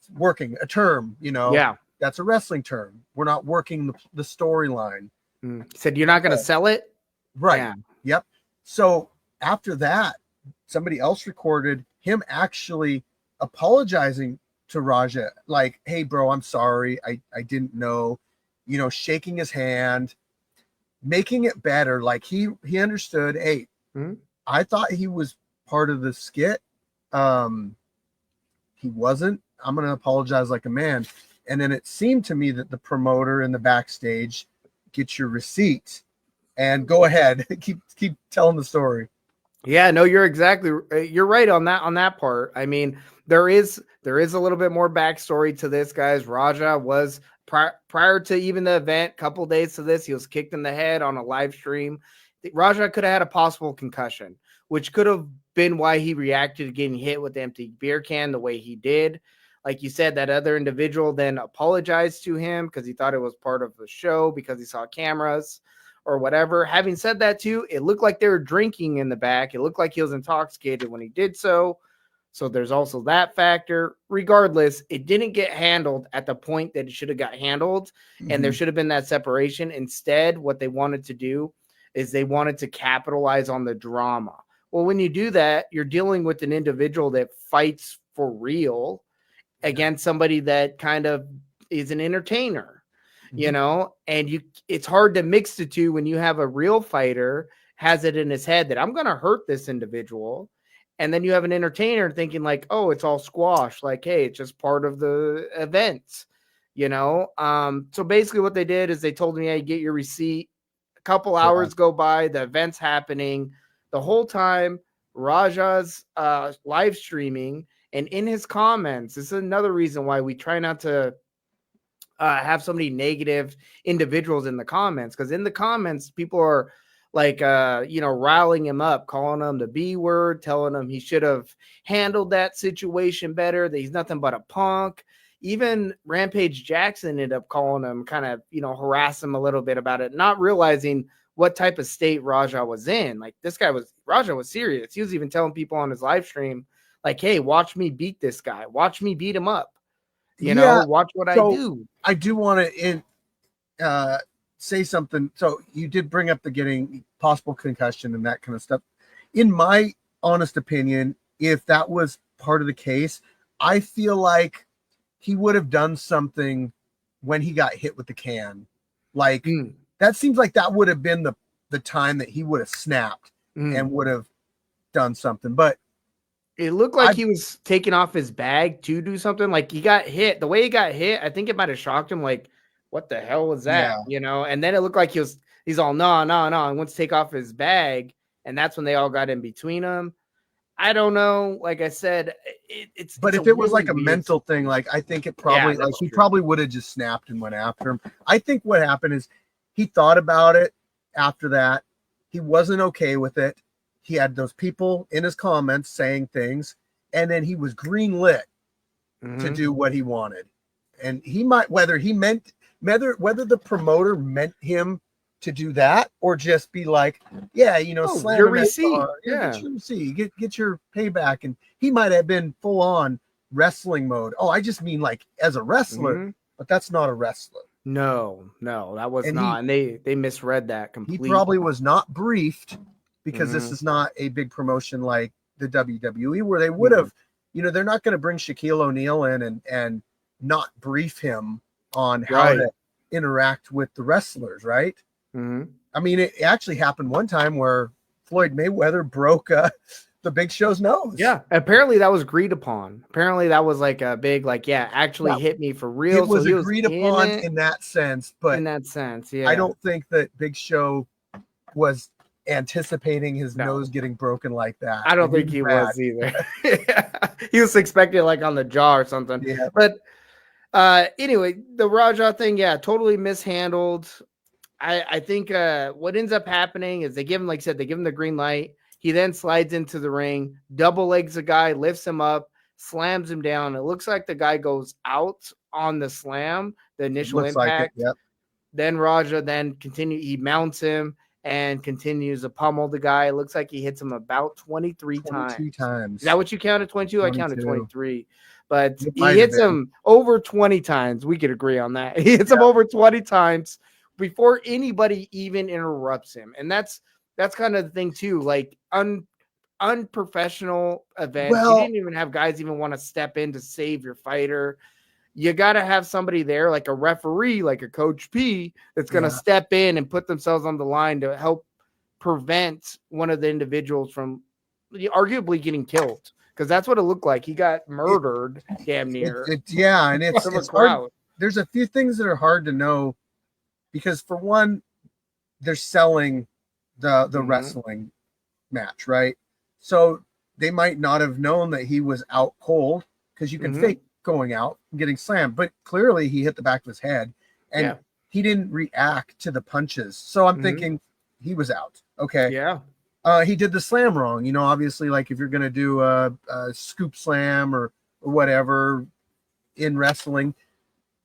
Speaker 1: a term,
Speaker 2: Yeah,
Speaker 1: that's a wrestling term. We're not working the storyline."
Speaker 2: He said, "You're not going to sell it."
Speaker 1: Right.
Speaker 2: Yeah.
Speaker 1: Yep. So after that, somebody else recorded him actually apologizing to Rajah, like, "Hey, bro, I'm sorry. I didn't know," shaking his hand, making it better. Like he understood, hey, I thought he was part of the skit. He wasn't. I'm going to apologize like a man. And then it seemed to me that the promoter in the backstage, get your receipt and go ahead. keep telling the story.
Speaker 2: Yeah, no, you're right on that part. I mean, there is a little bit more backstory to this, guys. Rajah was prior to even the event, couple days to this, he was kicked in the head on a live stream. Rajah could have had a possible concussion, which could have been why he reacted to getting hit with the empty beer can the way he did. Like you said, that other individual then apologized to him because he thought it was part of the show because he saw cameras or whatever. Having said that too, it looked like they were drinking in the back. It looked like he was intoxicated when he did so. So there's also that factor. Regardless, it didn't get handled at the point that it should have got handled, and there should have been that separation. Instead, what they wanted to do is they wanted to capitalize on the drama. Well, when you do that, you're dealing with an individual that fights for real against somebody that kind of is an entertainer, and it's hard to mix the two when you have a real fighter has it in his head that I'm going to hurt this individual. And then you have an entertainer thinking like, oh, it's all squash. Like, hey, it's just part of the events. you know. So basically what they did is they told me, hey, get your receipt. A couple
Speaker 1: Yeah.
Speaker 2: hours go by, the event's happening. The whole time Raja's live streaming, and in his comments, this is another reason why we try not to have so many negative individuals in the comments, because in the comments people are like riling him up, calling him the B word, telling him he should have handled that situation better, that he's nothing but a punk. Even Rampage Jackson ended up calling him, kind of harass him a little bit about it, not realizing what type of state Raja was in. Like, Raja was serious. He was even telling people on his live stream, like, hey, watch me beat this guy, watch me beat him up. Watch what I do.
Speaker 1: I do want to say something. So you did bring up the getting possible concussion and that kind of stuff. In my honest opinion, if that was part of the case, I feel like he would have done something when he got hit with the can. Like, that seems like that would have been the time that he would have snapped and would have done something. But
Speaker 2: it looked like he was taking off his bag to do something. Like, he got hit. The way he got hit, I think it might have shocked him. Like, what the hell was that?
Speaker 1: Yeah.
Speaker 2: And then it looked like he's all, no. And wants to take off his bag. And that's when they all got in between him. I don't know. Like I said, it's.
Speaker 1: But if it was like a mental thing, like, I think it probably, he probably would have just snapped and went after him. I think what happened is he thought about it after that. He wasn't okay with it. He had those people in his comments saying things, and then he was green lit to do what he wanted. And he might, whether the promoter meant him to do that, or just be like, slam
Speaker 2: your
Speaker 1: him
Speaker 2: receipt.
Speaker 1: Get your receipt, get your payback. And he might have been full on wrestling mode. Oh, I just mean like as a wrestler, but that's not a wrestler.
Speaker 2: No, that was not. And they misread that completely.
Speaker 1: He probably was not briefed, because this is not a big promotion like the WWE, where they would have, they're not going to bring Shaquille O'Neal in and not brief him on how to interact with the wrestlers, right? I mean, it actually happened one time where Floyd Mayweather broke the Big Show's nose.
Speaker 2: Yeah, apparently that was agreed upon. Apparently that was like a big, hit me for real.
Speaker 1: It was agreed upon in that sense, but I don't think that Big Show was anticipating his nose getting broken like that.
Speaker 2: I don't think he was either. He was expecting like on the jaw or something.
Speaker 1: Yeah.
Speaker 2: But anyway, the Raja thing, totally mishandled. I think what ends up happening is they give him, like I said, they give him the green light. He then slides into the ring, double legs the guy, lifts him up, slams him down. It looks like the guy goes out on the slam, the initial impact.
Speaker 1: Like it,
Speaker 2: Then Raja he mounts him and continues to pummel the guy. It looks like he hits him about 23 times. Is that what you counted? 22? I counted 23. But he hits him over 20 times. We could agree on that. He hits him over 20 times before anybody even interrupts him. And that's kind of the thing too. Like, unprofessional events. You didn't even have guys even want to step in to save your fighter. You got to have somebody there, like a referee, like a Coach P, that's going to step in and put themselves on the line to help prevent one of the individuals from arguably getting killed. Because that's what it looked like. He got murdered damn near.
Speaker 1: And it's hard. There's a few things that are hard to know, because for one, they're selling the wrestling match, right? So they might not have known that he was out cold, because you can fake going out and getting slammed, but clearly he hit the back of his head and he didn't react to the punches. So I'm thinking he was out. Okay.
Speaker 2: Yeah.
Speaker 1: He did the slam wrong. Obviously, like if you're going to do a scoop slam or whatever in wrestling,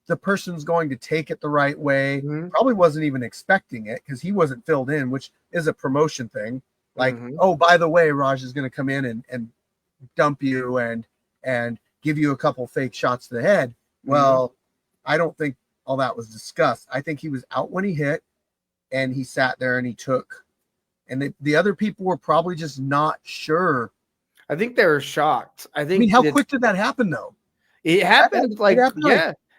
Speaker 1: the person's going to take it the right way. Probably wasn't even expecting it, because he wasn't filled in, which is a promotion thing. Like, oh, by the way, Raj is going to come in and dump you and give you a couple fake shots to the head. Well, I don't think all that was discussed. I think he was out when he hit, and he sat there and he took. And the other people were probably just not sure.
Speaker 2: I think they were shocked. I mean,
Speaker 1: how quick did that happen, though?
Speaker 2: It happened like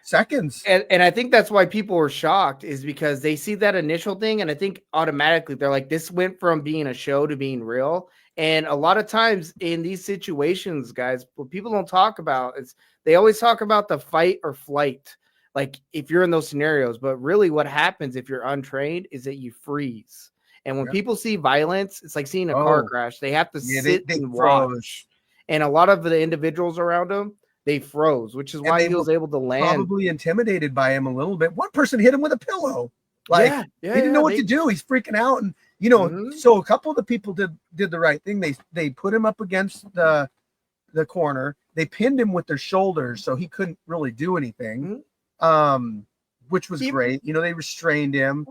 Speaker 1: seconds.
Speaker 2: And I think that's why people were shocked, is because they see that initial thing, and I think automatically they're like, this went from being a show to being real. And a lot of times in these situations, guys, what people don't talk about is they always talk about the fight or flight like if you're in those scenarios. But really what happens if you're untrained is that you freeze. And when
Speaker 1: Yeah.
Speaker 2: people see violence, it's like seeing a car
Speaker 1: Oh,
Speaker 2: crash. They have to
Speaker 1: yeah,
Speaker 2: sit
Speaker 1: they
Speaker 2: and
Speaker 1: froze.
Speaker 2: watch. And a lot of the individuals around him, they froze, which is
Speaker 1: And
Speaker 2: why
Speaker 1: they
Speaker 2: he
Speaker 1: were
Speaker 2: was able to land.
Speaker 1: probably intimidated by him a little bit. One person hit him with a pillow. Like he didn't know what to do. He's freaking out. And so a couple of the people did the right thing. They put him up against the corner. They pinned him with their shoulders so he couldn't really do anything. Which was great. They restrained him.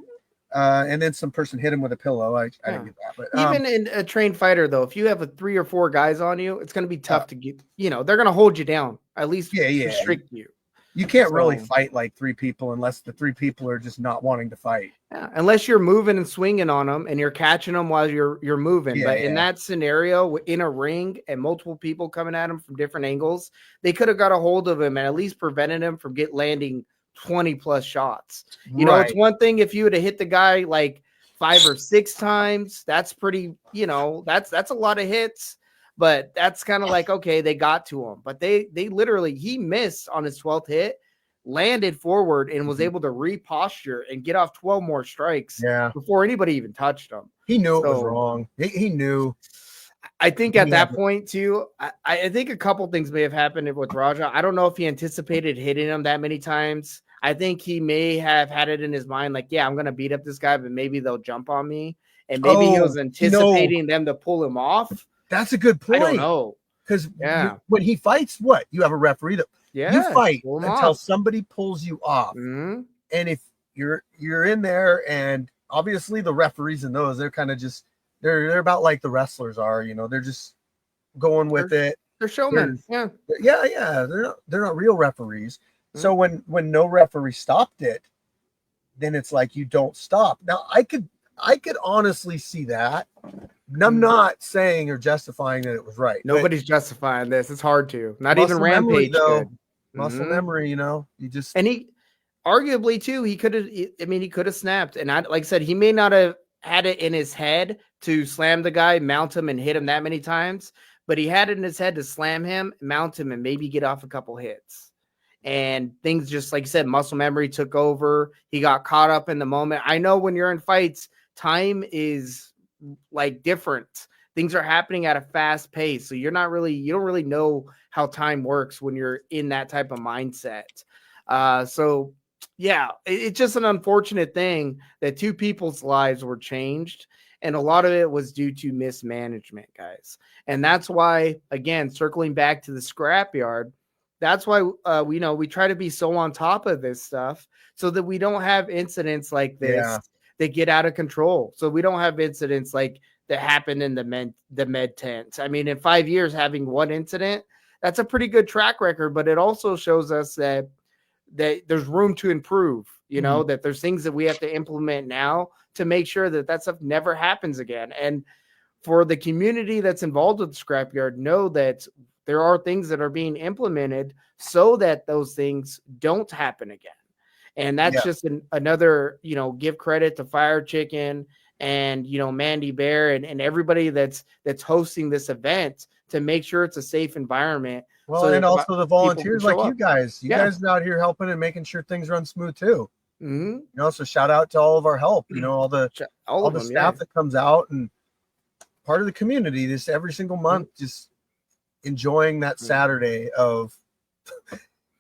Speaker 1: And then some person hit him with a pillow. I didn't get that. But
Speaker 2: even in a trained fighter, though, if you have 3 or 4 guys on you, it's going to be tough to get. They're going to hold you down, at least restrict you.
Speaker 1: You can't really fight like 3 people unless the 3 people are just not wanting to fight.
Speaker 2: Yeah, unless you're moving and swinging on them and you're catching them while you're moving. But in that scenario, in a ring and multiple people coming at him from different angles, they could have got a hold of him and at least prevented him from landing 20 plus shots. It's one thing if you would have hit the guy like 5 or 6 times, that's pretty, that's a lot of hits. But that's kind of like, okay, they got to him. But they literally, he missed on his 12th hit, landed forward, and was able to reposture and get off 12 more strikes before anybody even touched him.
Speaker 1: He knew it was wrong. He knew.
Speaker 2: I think at that point, too, I think a couple things may have happened with Raja. I don't know if he anticipated hitting him that many times. I think he may have had it in his mind, like, yeah, I'm going to beat up this guy, but maybe they'll jump on me. And maybe he was anticipating them to pull him off.
Speaker 1: That's a good point.
Speaker 2: I don't know.
Speaker 1: Because when he fights, you have a referee that you fight until somebody pulls you off.
Speaker 2: Mm-hmm.
Speaker 1: And if you're in there, and obviously the referees in those, they're kind of just they're about like the wrestlers are, they're just going with it.
Speaker 2: They're showmen.
Speaker 1: They're not real referees. Mm-hmm. So when no referee stopped it, then it's like you don't stop. Now I could honestly see that. I'm not saying or justifying that it was right.
Speaker 2: Nobody's justifying this. It's hard to. Not even Rampage could.
Speaker 1: Muscle memory, you just.
Speaker 2: And he, arguably too, he could have snapped. And like I said, he may not have had it in his head to slam the guy, mount him, and hit him that many times. But he had it in his head to slam him, mount him, and maybe get off a couple hits. And things just, like you said, muscle memory took over. He got caught up in the moment. I know when you're in fights, time is like different. Things are happening at a fast pace. So you don't really know how time works when you're in that type of mindset. So yeah, it's just an unfortunate thing that 2 people's lives were changed. And a lot of it was due to mismanagement, guys. And that's why, again, circling back to the scrapyard, that's why we try to be so on top of this stuff so that we don't have incidents like this that get out of control. So we don't have incidents like that happened in the med tent. I mean, in 5 years, having one incident, that's a pretty good track record, but it also shows us that there's room to improve, that there's things that we have to implement now to make sure that stuff never happens again. And for the community that's involved with the scrapyard, know that there are things that are being implemented so that those things don't happen again. And that's just another, give credit to Fire Chicken and, Mandy Bear and everybody that's hosting this event to make sure it's a safe environment.
Speaker 1: Well, and also the volunteers like you guys. You guys are out here helping and making sure things run smooth too.
Speaker 2: Mm-hmm.
Speaker 1: So shout out to all of our help. All the staff that comes out and part of the community this every single month, just enjoying that Saturday of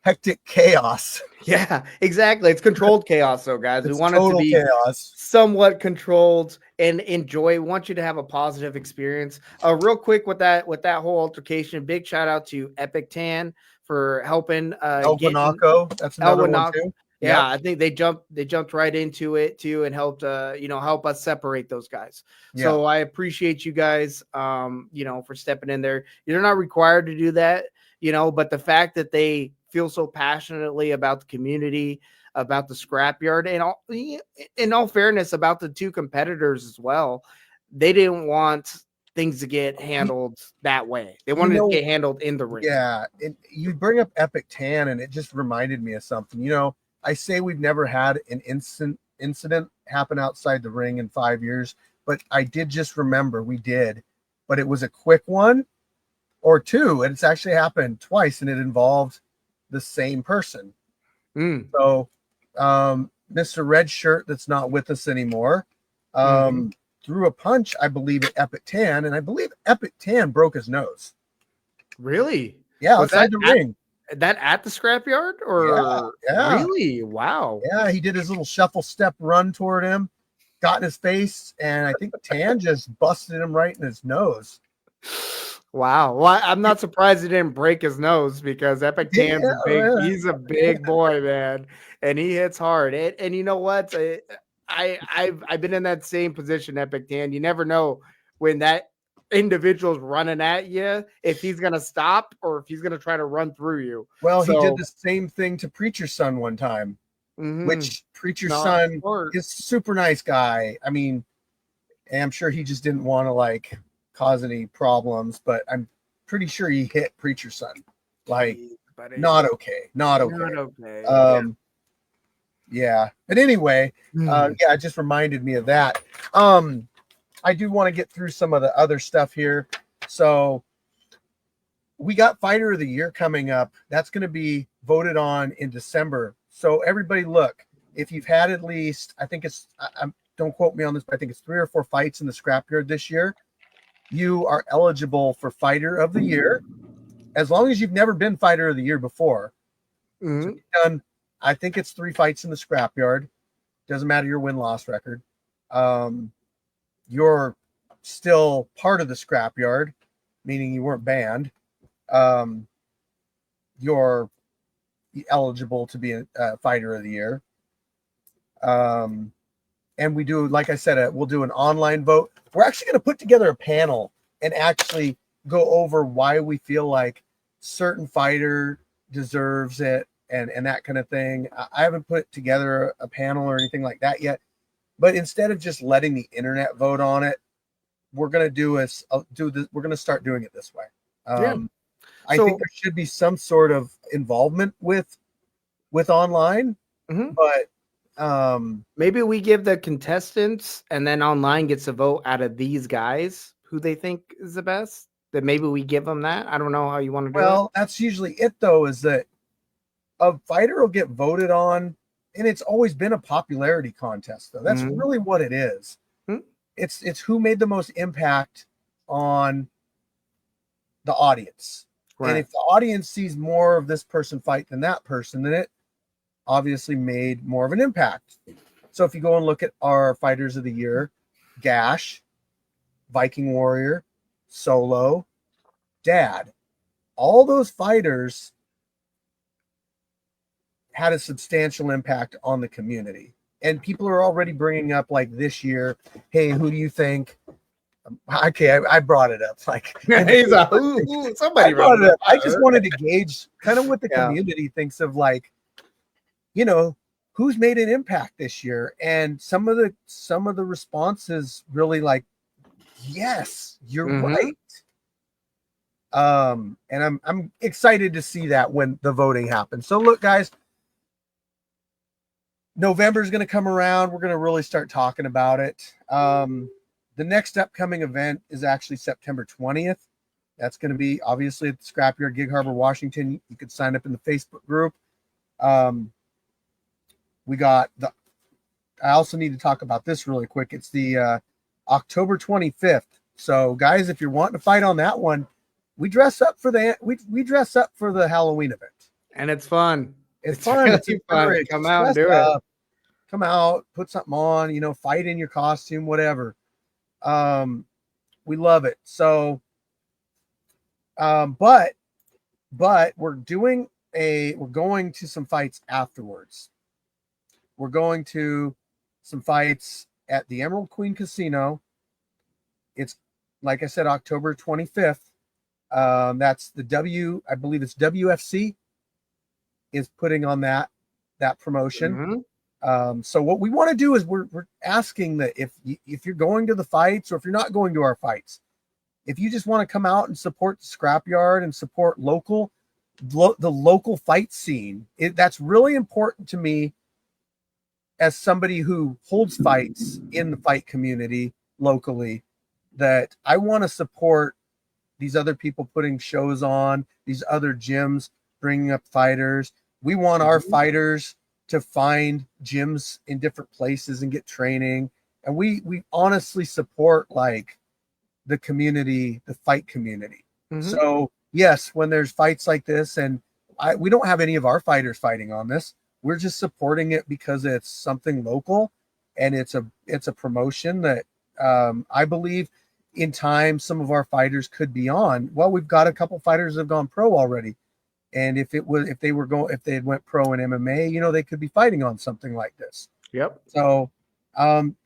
Speaker 1: hectic chaos.
Speaker 2: Yeah, exactly. It's controlled chaos, though, guys. We want it to be
Speaker 1: chaos.
Speaker 2: Somewhat controlled and enjoy. We want you to have a positive experience. Real quick with that whole altercation, big shout out to Epic Tan for helping
Speaker 1: El Guanaco. That's another one too.
Speaker 2: Yeah, I think they jumped right into it too and helped help us separate those guys. So I appreciate you guys for stepping in there. You're not required to do that, but the fact that they feel so passionately about the community, about the scrapyard, and in all fairness, about the 2 competitors as well, they didn't want things to get handled that way. They wanted to get handled in the ring.
Speaker 1: Yeah, you bring up Epic Tan, and it just reminded me of something. I say we've never had an incident happen outside the ring in 5 years, but I did just remember we did, but it was a quick one or 2, and it's actually happened twice, and it involved the same person.
Speaker 2: Mm.
Speaker 1: So, Mr. Red Shirt, that's not with us anymore,
Speaker 2: Mhm.
Speaker 1: threw a punch, I believe, at Epic Tan, and I believe Epic Tan broke his nose.
Speaker 2: Really?
Speaker 1: Yeah,
Speaker 2: Was
Speaker 1: outside the ring.
Speaker 2: that at the scrapyard
Speaker 1: Yeah,
Speaker 2: or
Speaker 1: yeah,
Speaker 2: really? Wow.
Speaker 1: yeah. He did his little shuffle step run toward him, got in his face, and I think Tan just busted him right in his nose.
Speaker 2: Wow. Well, I'm not surprised he didn't break his nose because Epic Tan's
Speaker 1: Yeah,
Speaker 2: he's a big boy, man. And he hits hard. And you know what? I've been in that same position, Epic Tan. You never know when that individual's running at you, if he's gonna stop or if he's gonna try to run through you.
Speaker 1: well, he did
Speaker 2: So
Speaker 1: the same thing to Preacher's Son one time,
Speaker 2: mhm.
Speaker 1: which Preacher's
Speaker 2: No,
Speaker 1: Son
Speaker 2: or
Speaker 1: is super nice guy. I mean, I'm sure he just didn't want to like cause any problems, but I'm pretty sure he hit Preacher's Son. Like,
Speaker 2: geez, buddy.
Speaker 1: not okay. Not
Speaker 2: Not
Speaker 1: okay.
Speaker 2: okay.
Speaker 1: Yeah. But anyway,
Speaker 2: Yeah.
Speaker 1: yeah, it just reminded me of that. I do want to get through some of the other stuff here. So we got Fighter of the Year coming up. That's going to be voted on in December. So everybody look, if you've had at least, I think it's, don't quote me on this, but I think it's 3 or 4 fights in the scrapyard this year, you are eligible for Fighter of the Year, as long as you've never been Fighter of the Year before.
Speaker 2: Mhm.
Speaker 1: So you've done, I think it's 3 fights in the scrapyard. Doesn't matter your win-loss record. You're still part of the scrapyard, meaning you weren't banned. You're eligible to be a Fighter of the Year. And we do, like I said, we'll do an online vote. We're actually going to put together a panel and actually go over why we feel like certain fighter deserves it and that kind of thing. I haven't put together a panel or anything like that yet, but instead of just letting the internet vote on it, we're going to we're going to start doing it this way.
Speaker 2: Yeah.
Speaker 1: I
Speaker 2: So
Speaker 1: think there should be some sort of involvement with online,
Speaker 2: mhm.
Speaker 1: but
Speaker 2: Maybe we give the contestants and then online gets a vote out of these guys who they think is the best. That maybe we give them that. I don't know how you want to do it.
Speaker 1: well, that's usually it though, is that a fighter will get voted on, and it's always been a popularity contest though. That's
Speaker 2: Mhm.
Speaker 1: really what it is.
Speaker 2: Mhm.
Speaker 1: It's who made the most impact on the audience. And
Speaker 2: Right.
Speaker 1: if the audience sees more of this person fight than that person, then it obviously made more of an impact. So if you go and look at our fighters of the year, Gash, Viking Warrior, Solo, Dad, all those fighters had a substantial impact on the community. And people are already bringing up, like this year, hey, who do you think? Okay, I brought it up. Like,
Speaker 2: He's a somebody
Speaker 1: I brought
Speaker 2: wrote
Speaker 1: it
Speaker 2: it
Speaker 1: up. I just wanted to gauge kind of what the
Speaker 2: Yeah.
Speaker 1: community thinks of, like, who's made an impact this year. And some of the responses really like, yes, you're
Speaker 2: Mhm.
Speaker 1: right. And I'm excited to see that when the voting happens. So look, guys, November is going to come around. We're going to really start talking about it. The next upcoming event is actually September 20th. That's going to be obviously at the Scrapyard, Gig Harbor, Washington. You could sign up in the Facebook group. We got I also need to talk about this really quick. It's the October 25th. So guys, if you're wanting to fight on that one, we dress up for we dress up for the Halloween event.
Speaker 2: And it's fun.
Speaker 1: It's fun.
Speaker 2: Really
Speaker 1: It's
Speaker 2: fun. Come out and do it.
Speaker 1: Come out, put something on, fight in your costume, whatever. We love it. So, but we're going to some fights afterwards. We're going to some fights at the Emerald Queen Casino. It's, like I said, October 25th. That's I believe it's WFC is putting on that promotion.
Speaker 2: Mhm.
Speaker 1: So what we want to do is we're asking that if you're going to the fights, or if you're not going to our fights, if you just want to come out and support the scrapyard and support the local fight scene, that's really important to me as somebody who holds fights in the fight community locally, that I want to support these other people putting shows on, these other gyms bringing up fighters. We want our fighters to find gyms in different places and get training. And we honestly support like the community, the fight community. So yes, when there's fights like this, and we don't have any of our fighters fighting on this. We're just supporting it because it's something local, and it's a promotion that I believe in time some of our fighters could be on. Well, we've got a couple fighters that have gone pro already, and if they had went pro in MMA, you know, they could be fighting on something like this.
Speaker 2: Yep.
Speaker 1: So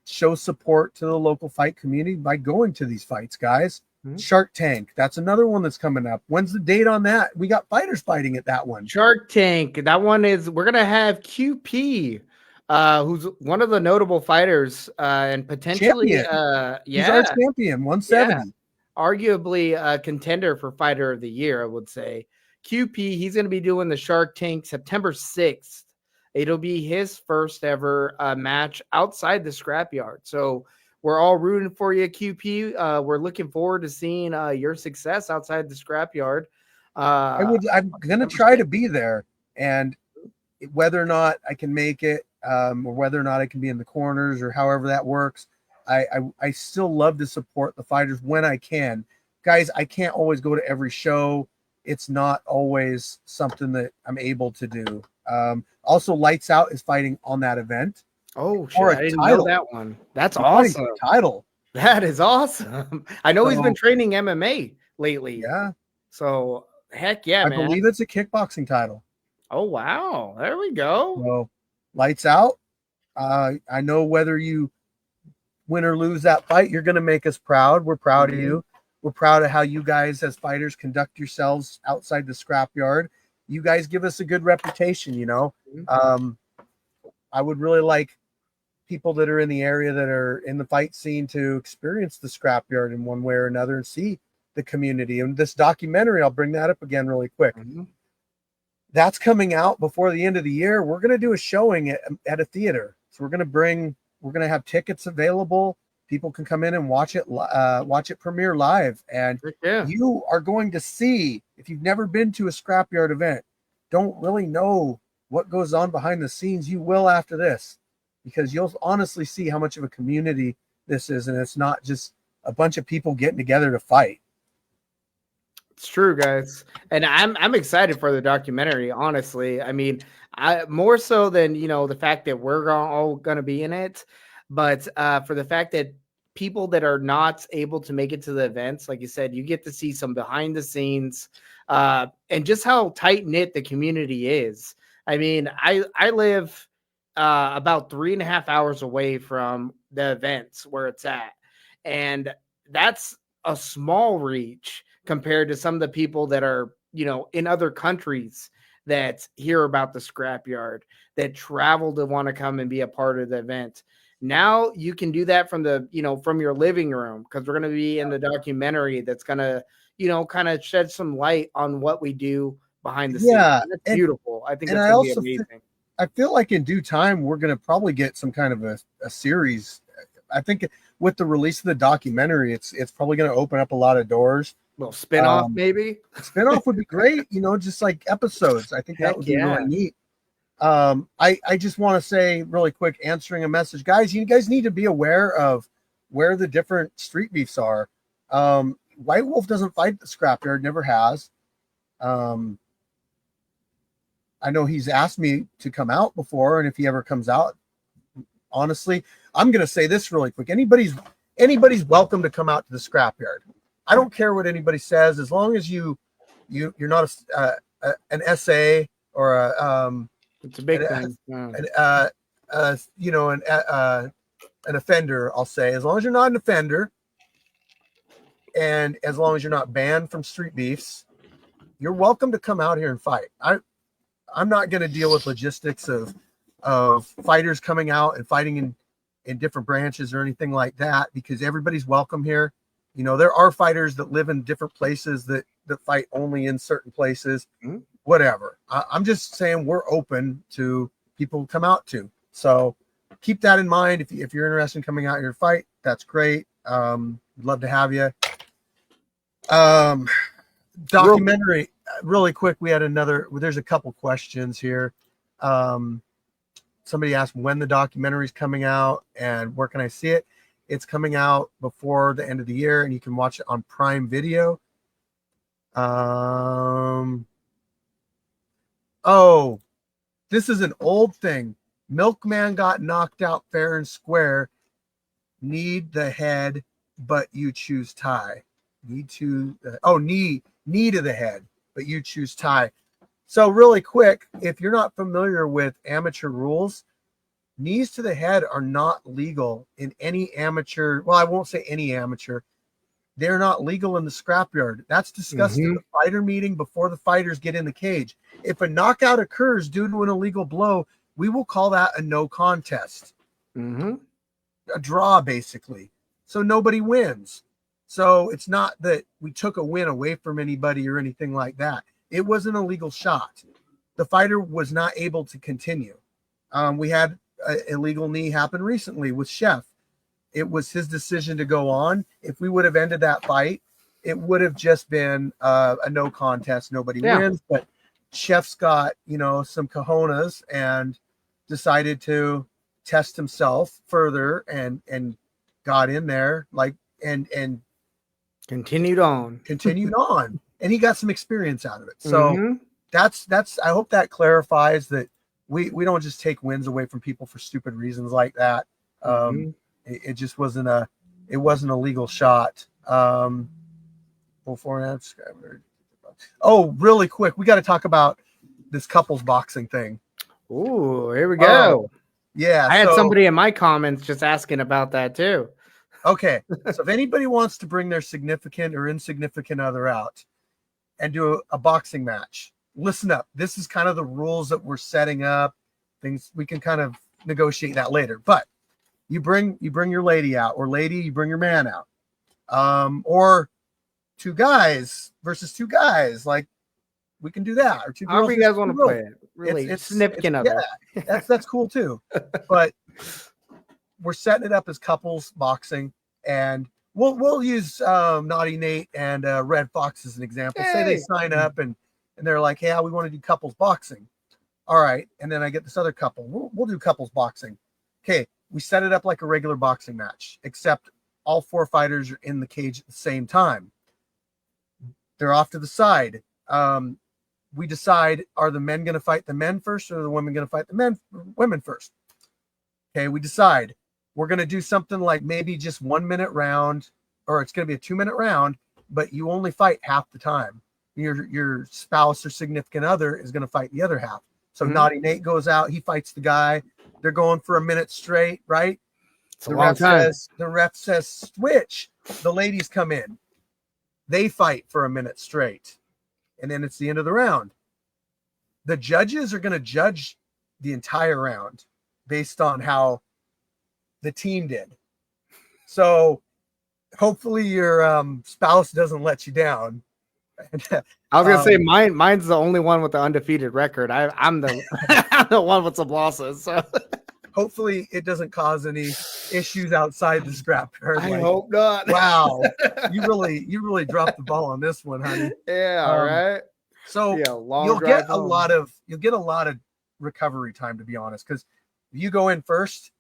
Speaker 1: show support to the local fight community by going to these fights, guys. Shark Tank, that's another one that's coming up. When's the date on that? We got fighters fighting at that one.
Speaker 2: Shark Tank, that one is, we're gonna have QP, who's one of the notable fighters, and potentially
Speaker 1: He's our champion, 170.
Speaker 2: Arguably a contender for fighter of the year, I would say. QP, he's going to be doing the Shark Tank September 6th. It'll be his first ever match outside the scrapyard. So we're all rooting for you, QP. We're looking forward to seeing your success outside the scrapyard.
Speaker 1: I'm going to try to be there, and whether or not I can make it, or whether or not I can be in the corners, or however that works, I still love to support the fighters when I can. Guys, I can't always go to every show. It's not always something that I'm able to do. Also, Lights Out is fighting on that event.
Speaker 2: Oh, shit, I didn't know that one. That's awesome.
Speaker 1: Title.
Speaker 2: That is awesome. I know he's been training MMA lately.
Speaker 1: Yeah.
Speaker 2: So, heck yeah, man.
Speaker 1: I believe it's a kickboxing title.
Speaker 2: Oh, wow. There we go.
Speaker 1: So, Lights Out. I know whether you win or lose that fight, you're going to make us proud. We're proud of you. We're proud of how you guys as fighters conduct yourselves outside the scrapyard. You guys give us a good reputation, you know. I would really like people that are in the area that are in the fight scene to experience the scrapyard in one way or another and see the community. And this documentary, I'll bring that up again really quick. That's coming out before the end of the year. We're going to do a showing at a theater. So we're going to have tickets available. People can come in and watch it premiere live. And you are going to see, if you've never been to a scrapyard event, don't really know what goes on behind the scenes, you will after this, because you'll honestly see how much of a community this is. And it's not just a bunch of people getting together to fight.
Speaker 2: It's true, guys. And I'm excited for the documentary, honestly. I mean, more so than, you know, the fact that we're all going to be in it, but for the fact that people that are not able to make it to the events, like you said, you get to see some behind the scenes and just how tight knit the community is. I mean, I live about 3.5 hours away from the events where it's at. And that's a small reach compared to some of the people that are, you know, in other countries that hear about the scrapyard, that travel to want to come and be a part of the event. Now you can do that from from your living room, because we're going to be in the documentary that's going to, you know, kind of shed some light on what we do behind the scenes. It's beautiful. I think that's going to be amazing.
Speaker 1: I feel like in due time, we're going to probably get some kind of a series. I think with the release of the documentary, it's probably going to open up a lot of doors.
Speaker 2: A little spin-off, maybe?
Speaker 1: Spin-off would be great, you know, just like episodes. I think that would be really neat. I just want to say really quick, answering a message, guys, you guys need to be aware of where the different street beefs are. White Wolf doesn't fight the scrapyard, never has. I know he's asked me to come out before, and if he ever comes out, honestly, I'm going to say this really quick. Anybody's welcome to come out to the scrapyard. I don't care what anybody says, as long as you're not an SA or a
Speaker 2: it's a big thing.
Speaker 1: An offender, I'll say. As long as you're not an offender, and as long as you're not banned from street beefs, you're welcome to come out here and fight. I'm not going to deal with logistics of fighters coming out and fighting in different branches or anything like that, because everybody's welcome here. You know, there are fighters that live in different places that fight only in certain places. Whatever. I'm just saying we're open to people come out to. So keep that in mind. If you're interested in coming out here to fight, that's great. Love to have you. Documentary. really quick, there's a couple questions here. Somebody asked when the documentary is coming out and where can I see it. It's coming out before the end of the year, and you can watch it on Prime Video. Oh, this is an old thing. Milkman got knocked out fair and square. Need the head, but you choose tie. Knee to the head, but you choose tie. So really quick, if you're not familiar with amateur rules, knees to the head are not legal in any amateur. Well, I won't say any amateur. They're not legal in the scrapyard. That's discussed in the fighter meeting before the fighters get in the cage. If a knockout occurs due to an illegal blow, we will call that a no contest. A draw, basically. So nobody wins. So it's not that we took a win away from anybody or anything like that. It was an illegal shot. The fighter was not able to continue. We had an illegal knee happen recently with Chef. It was his decision to go on. If we would have ended that fight, it would have just been a no contest. Nobody wins. But Chef's got, some cojones and decided to test himself further and got in there and
Speaker 2: continued on.
Speaker 1: And he got some experience out of it. So that's I hope that clarifies that we don't just take wins away from people for stupid reasons like that. It just wasn't a legal shot. Oh, really quick, we got to talk about this couples boxing thing.
Speaker 2: Ooh, here we go.
Speaker 1: Yeah,
Speaker 2: I had somebody in my comments just asking about that too.
Speaker 1: Okay, so if anybody wants to bring their significant or insignificant other out and do a boxing match, listen up. This is kind of the rules that we're setting up. Things we can kind of negotiate that later, but you bring your lady out, or lady, you bring your man out, or two guys versus two guys. Like we can do that, or two girls.
Speaker 2: However you guys want to play it. Really, it's significant other.
Speaker 1: Yeah, that's cool too. But we're setting it up as couples boxing, and we'll use Naughty Nate and Red Fox as an example. Say they sign up and they're like, "Yeah, we want to do couples boxing." All right, and then I get this other couple. We'll do couples boxing. Okay. We set it up like a regular boxing match, except all four fighters are in the cage at the same time. They're off to the side. We decide, are the men going to fight the men first, or are the women going to fight the women first? Okay, we decide. We're going to do something like maybe just 1 minute round, or it's going to be a 2-minute round, but you only fight half the time. Your spouse or significant other is going to fight the other half. So Naughty Nate goes out, he fights the guy. They're going for a minute straight, right? The ref says switch. The ladies come in. They fight for a minute straight. And then it's the end of the round. The judges are going to judge the entire round based on how the team did. So hopefully your spouse doesn't let you down.
Speaker 2: I was gonna say mine's the only one with the undefeated record. I'm the I'm the one with some losses. So
Speaker 1: hopefully it doesn't cause any issues outside the scrapyard.
Speaker 2: I hope not.
Speaker 1: Wow, you really dropped the ball on this one, honey.
Speaker 2: Yeah, all right.
Speaker 1: So you'll get a lot of recovery time, to be honest, because if you go in first,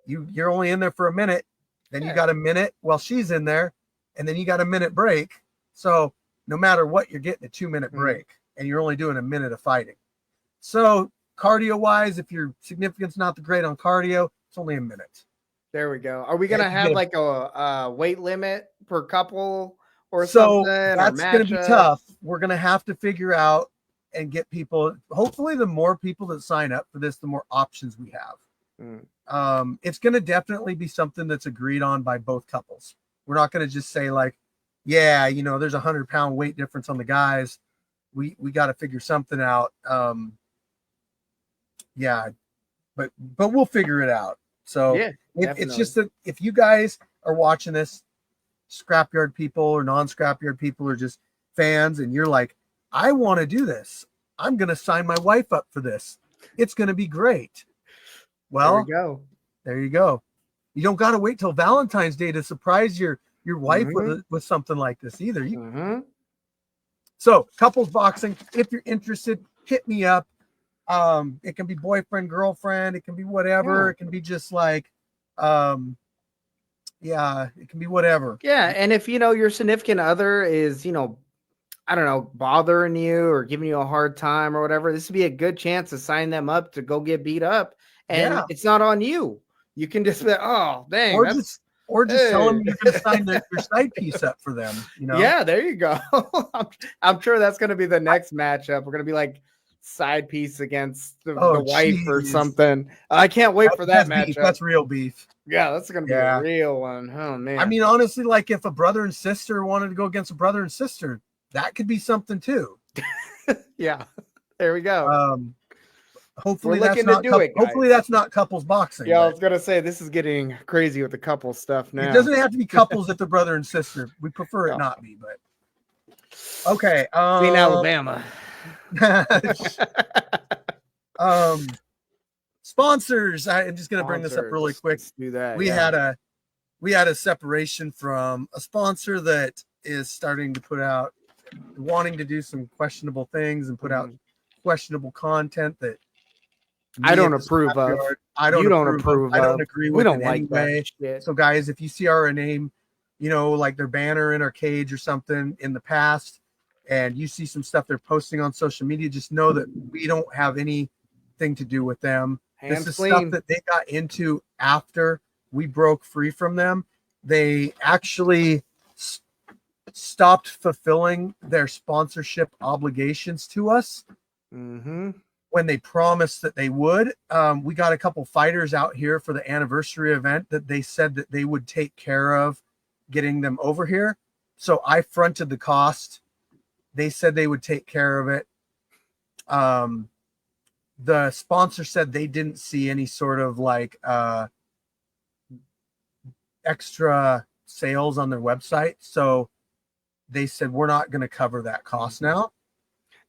Speaker 1: you're only in there for a minute, then you got a minute while she's in there, and then you got a minute break. So no matter what, you're getting a 2-minute break, and you're only doing a minute of fighting. So cardio wise, if your significance not the great on cardio, it's only a minute.
Speaker 2: There we go. Are we gonna have like a weight limit per couple or something?
Speaker 1: That's gonna be tough. We're gonna have to figure out and get people. Hopefully, the more people that sign up for this, the more options we have. It's gonna definitely be something that's agreed on by both couples. We're not gonna just say like, yeah, there's 100-pound weight difference on the guys. We got to figure something out. Yeah, but we'll figure it out. So it's just that if you guys are watching this, scrapyard people or non-scrapyard people or just fans, and you're like, I want to do this. I'm going to sign my wife up for this. It's going to be great. Well, there you go. You don't got to wait till Valentine's Day to surprise your wife with something like this either. So couples boxing, if you're interested, hit me up. It can be boyfriend, girlfriend, it can be whatever.
Speaker 2: Yeah.
Speaker 1: It can be just like, yeah, it can be whatever.
Speaker 2: Yeah, and if your significant other is, I don't know, bothering you or giving you a hard time or whatever, this would be a good chance to sign them up to go get beat up. And
Speaker 1: Yeah.
Speaker 2: it's not on you. You can just be, oh, dang,
Speaker 1: Or
Speaker 2: that's
Speaker 1: just tell them
Speaker 2: hey.
Speaker 1: you're going to sign your side piece up for them.
Speaker 2: Yeah, there you go. I'm sure that's going to be the next matchup. We're going to be like side piece against the wife or
Speaker 1: geez.
Speaker 2: something. I can't wait for that
Speaker 1: That's
Speaker 2: matchup.
Speaker 1: beef. That's real beef.
Speaker 2: Yeah, that's going to be a real one. Oh, man.
Speaker 1: I mean, honestly, like if a brother and sister wanted to go against a brother and sister, that could be something too.
Speaker 2: Yeah, there we go.
Speaker 1: Hopefully hopefully that's not couples boxing.
Speaker 2: Yeah, I was gonna say this is getting crazy with the couple stuff now.
Speaker 1: It doesn't have to be couples if they're brother and sister. We prefer it not be, but okay.
Speaker 2: In Alabama.
Speaker 1: Sponsors. I'm just gonna bring this up really quick.
Speaker 2: Let's do that.
Speaker 1: We had a separation from a sponsor that is starting to put out, wanting to do some questionable things and put out questionable content that
Speaker 2: I don't approve of.
Speaker 1: I don't approve of. I don't agree with.
Speaker 2: We don't
Speaker 1: in
Speaker 2: like
Speaker 1: any way.
Speaker 2: that shit.
Speaker 1: So guys, if you see our name, like their banner in our cage or something in the past, and you see some stuff they're posting on social media, just know that we don't have anything to do with them. This is stuff that they got into after we broke free from them. They actually stopped fulfilling their sponsorship obligations to us.
Speaker 2: Mm-hmm.
Speaker 1: When they promised that they would. We got a couple fighters out here for the anniversary event that they said that they would take care of getting them over here. So I fronted the cost. They said they would take care of it. The sponsor said they didn't see any sort of like extra sales on their website. So they said, we're not going to cover that cost now.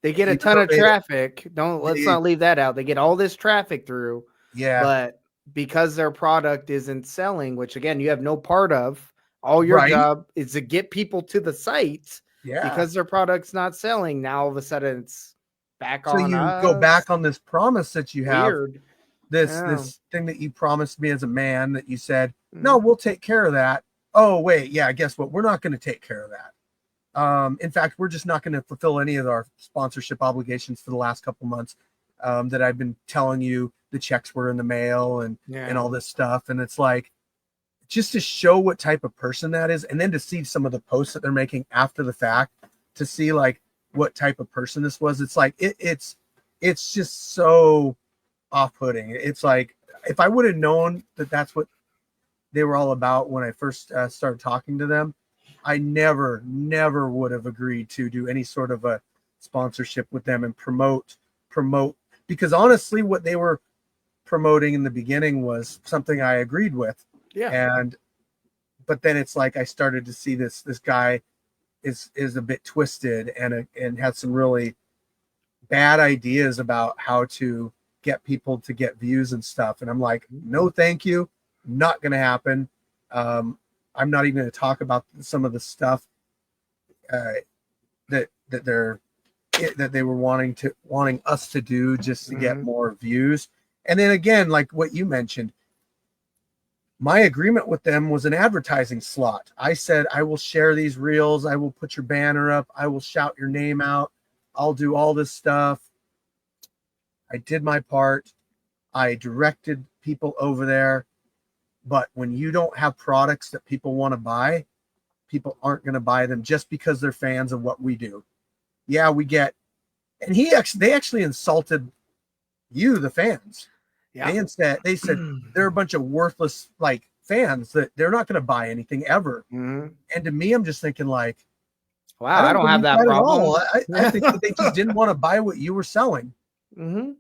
Speaker 2: They get a ton of traffic. Let's not leave that out. They get all this traffic through.
Speaker 1: Yeah.
Speaker 2: But because their product isn't selling, which again, you have no part of, all your job is to get people to the site.
Speaker 1: Yeah.
Speaker 2: Because their product's not selling. Now all of a sudden it's back on.
Speaker 1: So you go back on this promise that you have.
Speaker 2: Weird.
Speaker 1: This thing that you promised me as a man that you said, no, we'll take care of that. Oh, wait. Yeah. Guess what? We're not going to take care of that. In fact, we're just not going to fulfill any of our sponsorship obligations for the last couple months that I've been telling you the checks were in the mail and all this stuff. And it's like, just to show what type of person that is. And then to see some of the posts that they're making after the fact, to see like what type of person this was. It's like, it's just so off-putting. It's like, if I would have known that that's what they were all about when I first started talking to them, I never would have agreed to do any sort of a sponsorship with them and promote, because honestly, what they were promoting in the beginning was something I agreed with.
Speaker 2: Yeah.
Speaker 1: But then it's like, I started to see this guy is a bit twisted and had some really bad ideas about how to get people to get views and stuff. And I'm like, no, thank you. Not going to happen. I'm not even going to talk about some of the stuff that they were wanting us to do just to get more views. And then again, like what you mentioned, my agreement with them was an advertising slot. I said, I will share these reels. I will put your banner up. I will shout your name out. I'll do all this stuff. I did my part. I directed people over there. But when you don't have products that people want to buy, people aren't going to buy them just because they're fans of what we do. Yeah, we get, and they actually insulted you, the fans. Yeah. They said they're a bunch of worthless like fans that they're not going to buy anything ever. And to me, I'm just thinking like,
Speaker 2: wow, I don't have that problem.
Speaker 1: I think that they just didn't want to buy what you were selling. Like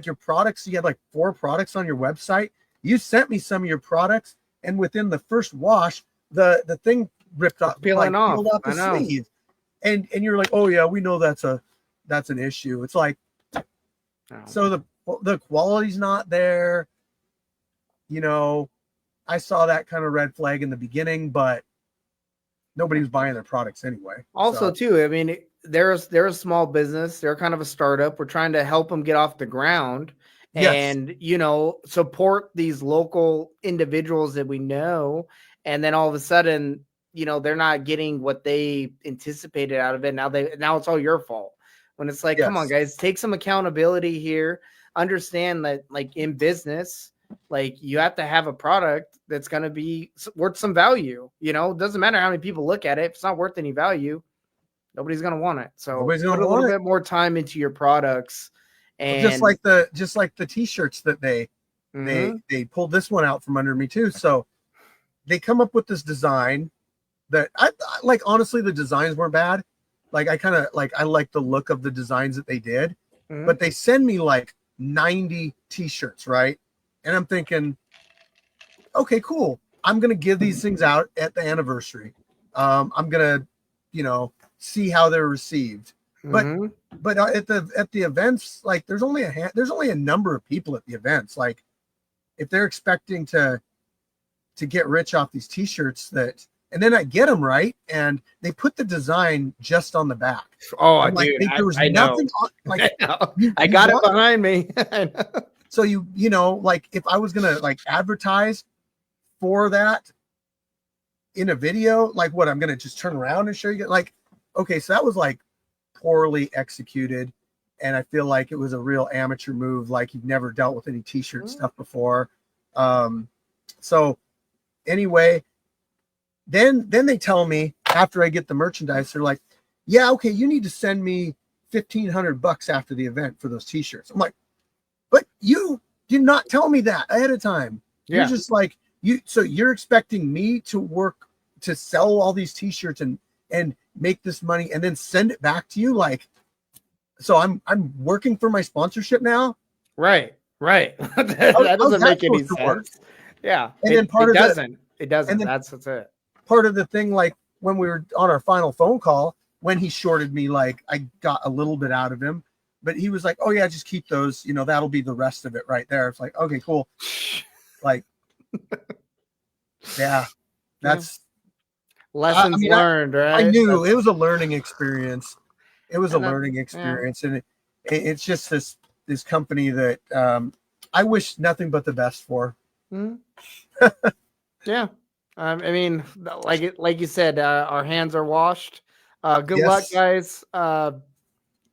Speaker 1: your products, you had like 4 products on your website. You sent me some of your products, and within the first wash, the thing ripped off, peeled off the sleeve, and you're like, oh yeah, we know that's an issue. It's like, so the quality's not there. I saw that kind of red flag in the beginning, but nobody's buying their products anyway.
Speaker 2: Also,
Speaker 1: So,
Speaker 2: too, I mean, they're a small business. They're kind of a startup. We're trying to help them get off the ground
Speaker 1: yes,
Speaker 2: and, support these local individuals that we know. And then all of a sudden, they're not getting what they anticipated out of it. Now it's all your fault. When it's like, come on,
Speaker 1: yes,
Speaker 2: guys, take some accountability here. Understand that, like, in business, like, you have to have a product that's going to be worth some value. It doesn't matter how many people look at it. If it's not worth any value, nobody's going to want it. So
Speaker 1: nobody's
Speaker 2: put
Speaker 1: gonna
Speaker 2: a little
Speaker 1: want it.
Speaker 2: bit more time into your products.
Speaker 1: Well,
Speaker 2: And
Speaker 1: just like the t-shirts that they
Speaker 2: Mhm.
Speaker 1: they pulled this one out from under me too. So they come up with this design that I like. Honestly, the designs weren't bad. Like I like the look of the designs that they did,
Speaker 2: Mhm.
Speaker 1: but they send me like 90 t-shirts, right? And I'm thinking, okay, cool. I'm gonna give these things out at the anniversary. I'm gonna, see how they're received. But
Speaker 2: Mhm.
Speaker 1: at the events, like there's only a number of people at the events. Like if they're expecting to get rich off these t-shirts, and then I get them right, and they put the design just on the back.
Speaker 2: Oh,
Speaker 1: I'm like,
Speaker 2: dude,
Speaker 1: there was
Speaker 2: I know.
Speaker 1: nothing on, like
Speaker 2: I know. I
Speaker 1: you
Speaker 2: got it
Speaker 1: want,
Speaker 2: behind me. I know.
Speaker 1: so like if I was gonna like advertise for that in a video, like what, I'm gonna just turn around and show you, like, okay, so that was like poorly executed, and I feel like it was a real amateur move, like you've never dealt with any t-shirt stuff before. So anyway, then they tell me after I get the merchandise, they're like, yeah, okay, you need to send me $1,500 after the event for those t-shirts. I'm like, but you did not tell me that ahead of time. You're
Speaker 2: Yeah.
Speaker 1: just like, so you're expecting me to work to sell all these t-shirts and make this money and then send it back to you, like, so I'm working for my sponsorship now.
Speaker 2: Right. That
Speaker 1: How's
Speaker 2: doesn't
Speaker 1: that
Speaker 2: make any
Speaker 1: supposed to work?
Speaker 2: sense. Yeah.
Speaker 1: And then
Speaker 2: It doesn't. It doesn't.
Speaker 1: and then
Speaker 2: That's it.
Speaker 1: part of the thing, like when we were on our final phone call, when he shorted me, like I got a little bit out of him, but he was like, oh yeah, just keep those, that'll be the rest of it right there. It's like, okay, cool. Like, yeah,
Speaker 2: Yeah.
Speaker 1: that's, I
Speaker 2: Lessons
Speaker 1: mean,
Speaker 2: learned,
Speaker 1: I
Speaker 2: right?
Speaker 1: knew it was a learning experience. It was a
Speaker 2: And that,
Speaker 1: learning
Speaker 2: yeah.
Speaker 1: experience. And it's just this company that I wish nothing but the best for.
Speaker 2: Mhm. Yeah. I mean, like you said, our hands are washed. Good luck,
Speaker 1: Yes.
Speaker 2: guys.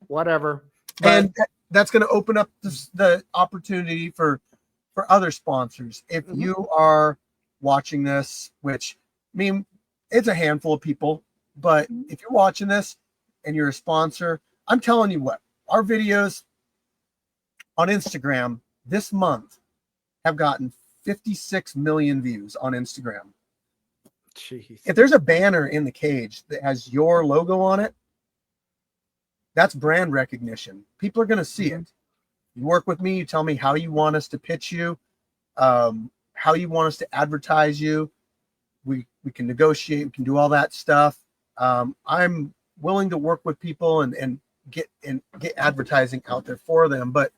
Speaker 2: Whatever. But
Speaker 1: And that's going to open up the opportunity for other sponsors. If
Speaker 2: Mhm.
Speaker 1: you are watching this, which, I mean, it's a handful of people, but if you're watching this and you're a sponsor, I'm telling you what, our videos on Instagram this month have gotten 56 million views on Instagram.
Speaker 2: Jeez.
Speaker 1: If there's a banner in the cage that has your logo on it, that's brand recognition. People are going to see it. You work with me, you tell me how you want us to pitch you, how you want us to advertise you. We can negotiate, we can do all that stuff. I'm willing to work with people and get advertising out there for them, but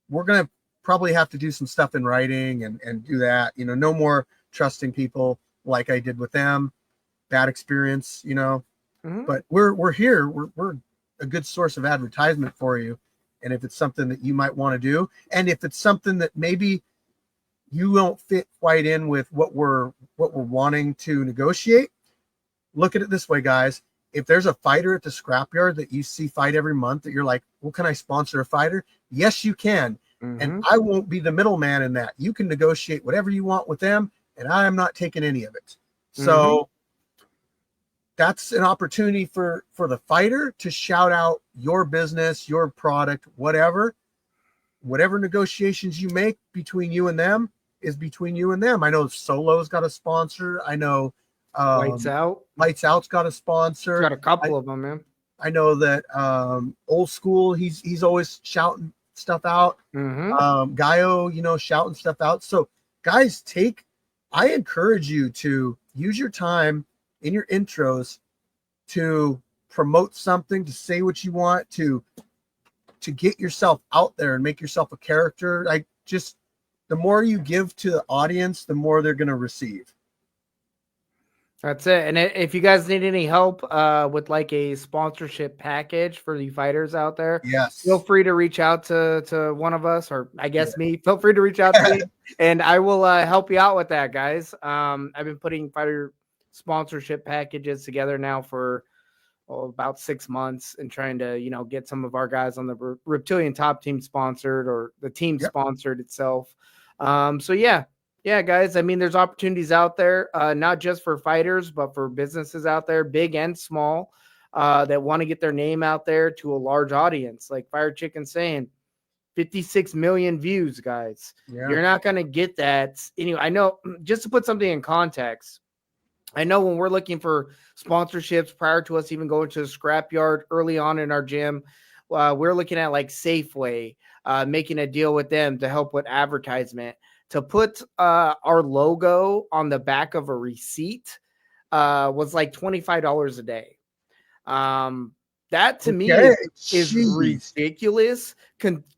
Speaker 1: we're gonna probably have to do some stuff in writing and do that. No more trusting people like I did with them. Bad experience,
Speaker 2: Mhm.
Speaker 1: but we're here. We're a good source of advertisement for you. And if it's something that you might want to do, and if it's something that maybe you don't fit quite in with what we're wanting to negotiate, look at it this way, guys. If there's a fighter at the scrapyard that you see fight every month that you're like, well, can I sponsor a fighter? Yes, you can. And
Speaker 2: Mhm.
Speaker 1: I won't be the middleman in that. You can negotiate whatever you want with them, and I am not taking any of it. So that's an opportunity for the fighter to shout out your business, your product, whatever negotiations you make between you and them is between you and them. I know Solo's got a sponsor. I know
Speaker 2: Lights out.
Speaker 1: Lights Out's got a sponsor.
Speaker 2: Got a couple of them, man.
Speaker 1: I know that Old School, he's always shouting stuff out. Gaio, shouting stuff out. So guys, I encourage you to use your time in your intros to promote something, to say what you want, to get yourself out there and make yourself a character. The more you give to the audience, the more they're going to receive.
Speaker 2: That's it. And if you guys need any help with like a sponsorship package for the fighters out there, feel
Speaker 1: Yes.
Speaker 2: free to reach out to one of us, or I guess me. Feel free to reach out to me, and I will help you out with that, guys. I've been putting fighter sponsorship packages together now for about 6 months and trying to, get some of our guys on the Reptilian Top Team sponsored or the team sponsored itself. So yeah, guys. I mean, there's opportunities out there, not just for fighters, but for businesses out there, big and small, that want to get their name out there to a large audience. Like Fire Chicken saying, 56 million views, guys.
Speaker 1: Yeah.
Speaker 2: You're not going to get that. Anyway, I know, just to put something in context, I know when we're looking for sponsorships prior to us even going to the scrapyard early on in our gym, we're looking at like Safeway, making a deal with them to help with advertisement. To put our logo on the back of a receipt was like $25 a day. That to me is ridiculous,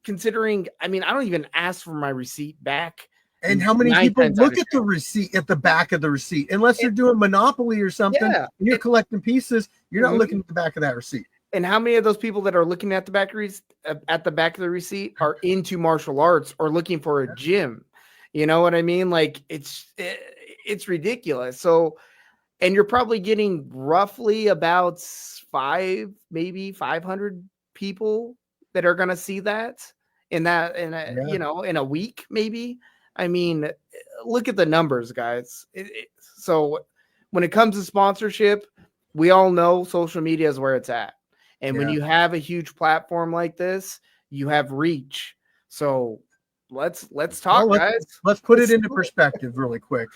Speaker 2: considering, I mean, I don't even ask for my receipt back.
Speaker 1: And how many people look at the receipt at the back of the receipt? Unless you're doing Monopoly or something, and you're collecting pieces, you're not looking at the back of that receipt.
Speaker 2: And how many of those people that are looking at the back of the receipt are into martial arts or looking for a gym? You know what I mean? Like it's ridiculous. So, and you're probably getting roughly about 500 people that are going to see that in a week, maybe. I mean, look at the numbers, guys. So when it comes to sponsorship, we all know social media is where it's at. And when you have a huge platform like this, you have reach. So let's talk, guys.
Speaker 1: Let's put it into perspective really quick.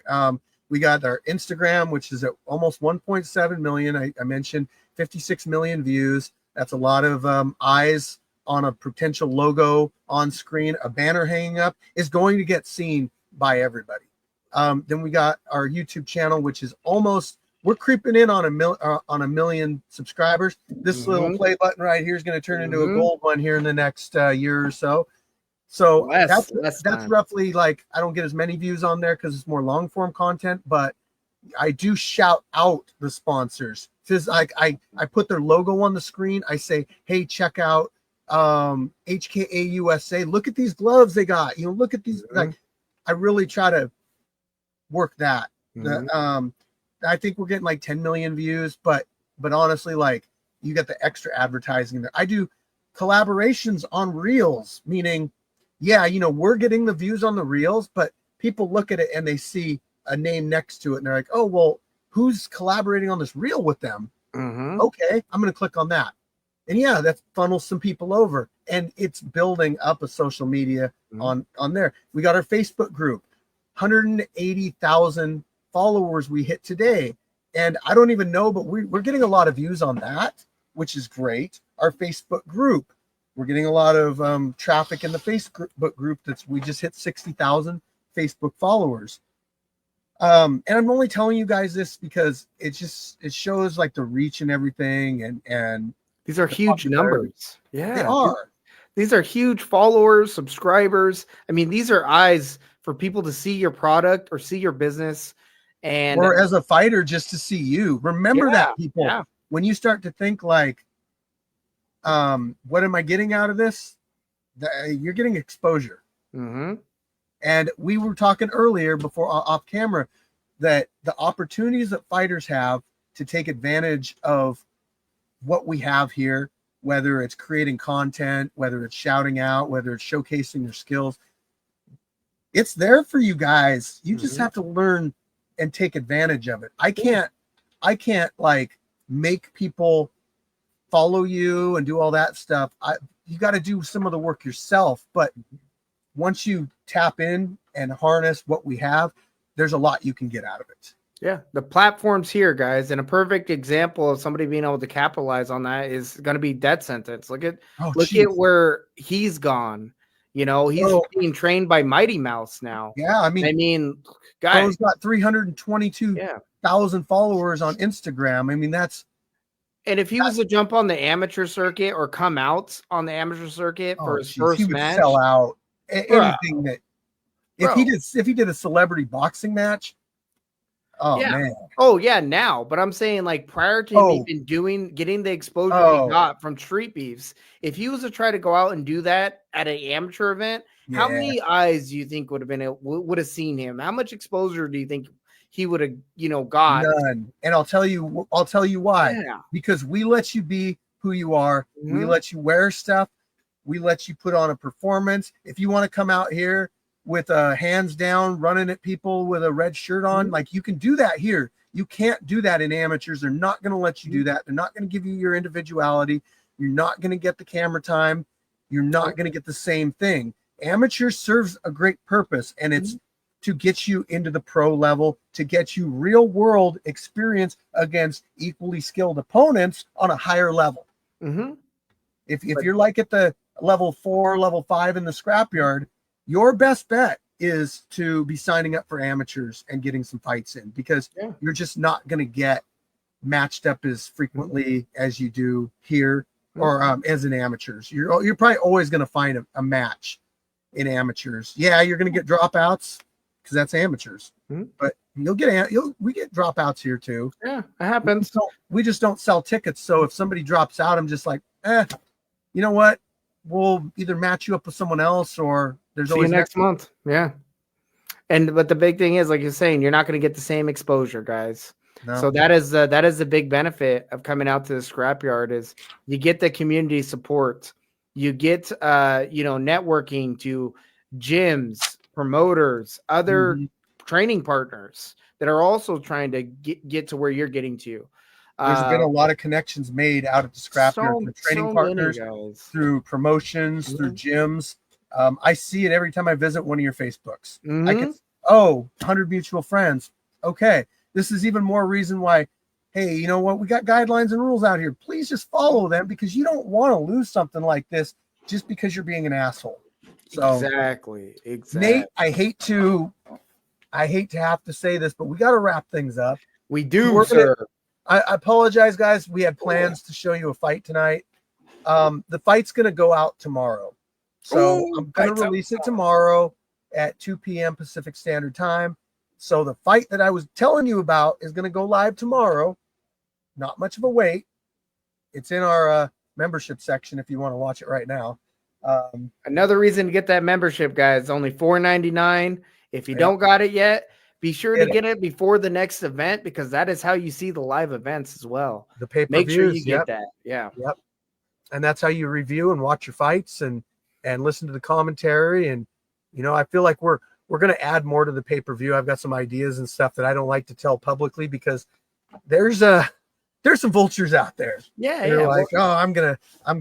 Speaker 1: We got our Instagram, which is at almost 1.7 million. I mentioned 56 million views. That's a lot of eyes on a potential logo on screen. A banner hanging up is going to get seen by everybody. Then we got our YouTube channel, which is we're creeping in on a million subscribers. This little play button right here is going to turn into a gold one here in the next year or so. So that's roughly, like, I don't get as many views on there because it's more long form content, but I do shout out the sponsors. Because I put their logo on the screen. I say, hey, check out HKA USA. Look at these gloves they got. Look at these. Like, I really try to work that. I think we're getting like 10 million views, but honestly, like, you get the extra advertising there. I do collaborations on Reels, meaning, we're getting the views on the Reels, but people look at it and they see a name next to it and they're like, oh, well, who's collaborating on this Reel with them? Okay, I'm going to click on that. And that funnels some people over, and it's building up a social media on there. We got our Facebook group, 180,000 followers we hit today. And I don't even know, but we're getting a lot of views on that, which is great. Our Facebook group, we're getting a lot of traffic in the Facebook group. We just hit 60,000 Facebook followers. And I'm only telling you guys this because it shows like the reach and everything. And
Speaker 2: these are huge numbers. Yeah,
Speaker 1: they are.
Speaker 2: These are huge followers, subscribers. I mean, these are eyes for people to see your product or see your business. Or
Speaker 1: as a fighter, just to see you. Remember that, people. When you start to think like, what am I getting out of this? You're getting exposure. And we were talking earlier before off camera that the opportunities that fighters have to take advantage of what we have here, whether it's creating content, whether it's shouting out, whether it's showcasing your skills, it's there for you guys. You just have to learn and take advantage of it. I can't like make people follow you and do all that stuff. You got to do some of the work yourself, but once you tap in and harness what we have, there's a lot you can get out of it.
Speaker 2: Yeah, the platform's here, guys, and a perfect example of somebody being able to capitalize on that is going to be Death Sentence. Look at where he's gone. He's being trained by Mighty Mouse now.
Speaker 1: Yeah, I mean, guys, he's got 322,000 followers on Instagram. I mean,
Speaker 2: and if he was to jump on the amateur circuit or come out on the amateur circuit for his first match,
Speaker 1: he would sell out anything that. If he did a celebrity boxing match, Oh
Speaker 2: Yeah.
Speaker 1: man.
Speaker 2: Oh yeah, now. But I'm saying like prior to him
Speaker 1: Oh.
Speaker 2: even getting the exposure he
Speaker 1: Oh.
Speaker 2: got from Street Beefs, if he was to try to go out and do that at an amateur event, how
Speaker 1: Yeah.
Speaker 2: many eyes do you think would have been would have seen him? How much exposure do you think he would have, got?
Speaker 1: None. And I'll tell you why.
Speaker 2: Yeah.
Speaker 1: Because we let you be who you are. We
Speaker 2: Mhm.
Speaker 1: let you wear stuff. We let you put on a performance. If you want to come out here with hands down, running at people with a red shirt on,
Speaker 2: Mhm.
Speaker 1: like you can do that here. You can't do that in amateurs. They're not going to let you do that. They're not going to give you your individuality. You're not going to get the camera time. You're not going to get the same thing. Amateur serves a great purpose, and it's to get you into the pro level, to get you real world experience against equally skilled opponents on a higher level.
Speaker 2: Mm-hmm.
Speaker 1: If you're like at the level 4, level 5 in the scrapyard, your best bet is to be signing up for amateurs and getting some fights in, because you're just not going to get matched up as frequently as you do here or as in amateurs. You're probably always going to find a match in amateurs. Yeah, you're going to get dropouts because that's amateurs, but we get dropouts here too.
Speaker 2: Yeah, it happens.
Speaker 1: We just don't sell tickets. So if somebody drops out, I'm just like, you know what? We'll either match you up with someone else, or there's always
Speaker 2: next month. Yeah. But the big thing is, like you're saying, you're not going to get the same exposure, guys. No. So that is the big benefit of coming out to the scrapyard is you get the community support, you get networking to gyms, promoters, other training partners that are also trying to get to where you're getting to.
Speaker 1: There's been a lot of connections made out at the scrapyard through training partners, through promotions, through gyms. I see it every time I visit one of your Facebooks. I can, 100 mutual friends. Okay. This is even more reason why, hey, you know what? We got guidelines and rules out here. Please just follow them, because you don't want to lose something like this just because you're being an asshole. So
Speaker 2: exactly.
Speaker 1: Nate, I hate to have to say this, but we got to wrap things up.
Speaker 2: We do, sir.
Speaker 1: I apologize, guys. We had plans to show you a fight tonight. The fight's going to go out tomorrow. So I'm going to release it tomorrow at 2 p.m. Pacific Standard Time. So the fight that I was telling you about is going to go live tomorrow. Not much of a wait. It's in our membership section if you want to watch it right now.
Speaker 2: Another reason to get that membership, guys. Only $4.99. If you don't got it yet, be sure to get it before the next event, because that is how you see the live events as well.
Speaker 1: The pay-per-views.
Speaker 2: Make sure you get that. Yeah.
Speaker 1: Yep. And that's how you review and watch your fights and listen to the commentary. And, I feel like we're going to add more to the pay-per-view. I've got some ideas and stuff that I don't like to tell publicly, because there's some vultures out there.
Speaker 2: Yeah.
Speaker 1: They're like, oh, I'm going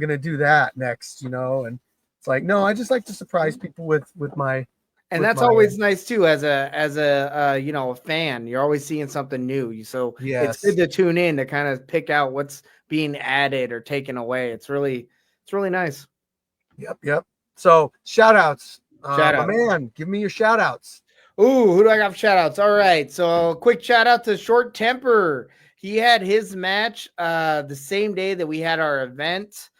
Speaker 1: to do that next, and it's like, no, I just like to surprise people with my.
Speaker 2: And that's always nice too, as a fan. You're always seeing something new. So it's good to tune in to kind of pick out what's being added or taken away. It's really nice.
Speaker 1: Yep. So shout outs.
Speaker 2: My
Speaker 1: man, give me your shout outs.
Speaker 2: Ooh, who do I got shout outs? All right. So quick shout out to Short Temper. He had his match the same day that we had our event.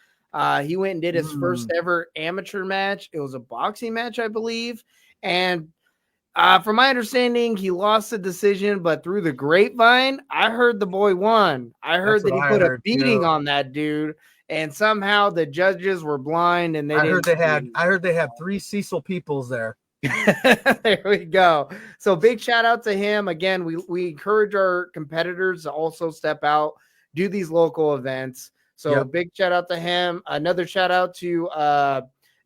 Speaker 2: He went and did his first ever amateur match. It was a boxing match, I believe. And from my understanding, he lost the decision, but through the grapevine, I heard the boy won. I heard that he put a beating on that dude, and somehow the judges were blind, and I heard
Speaker 1: they had 3 Cecil Peoples there.
Speaker 2: There we go. So big shout out to him. Again, we encourage our competitors to also step out, do these local events. So big shout out to him. Another shout out to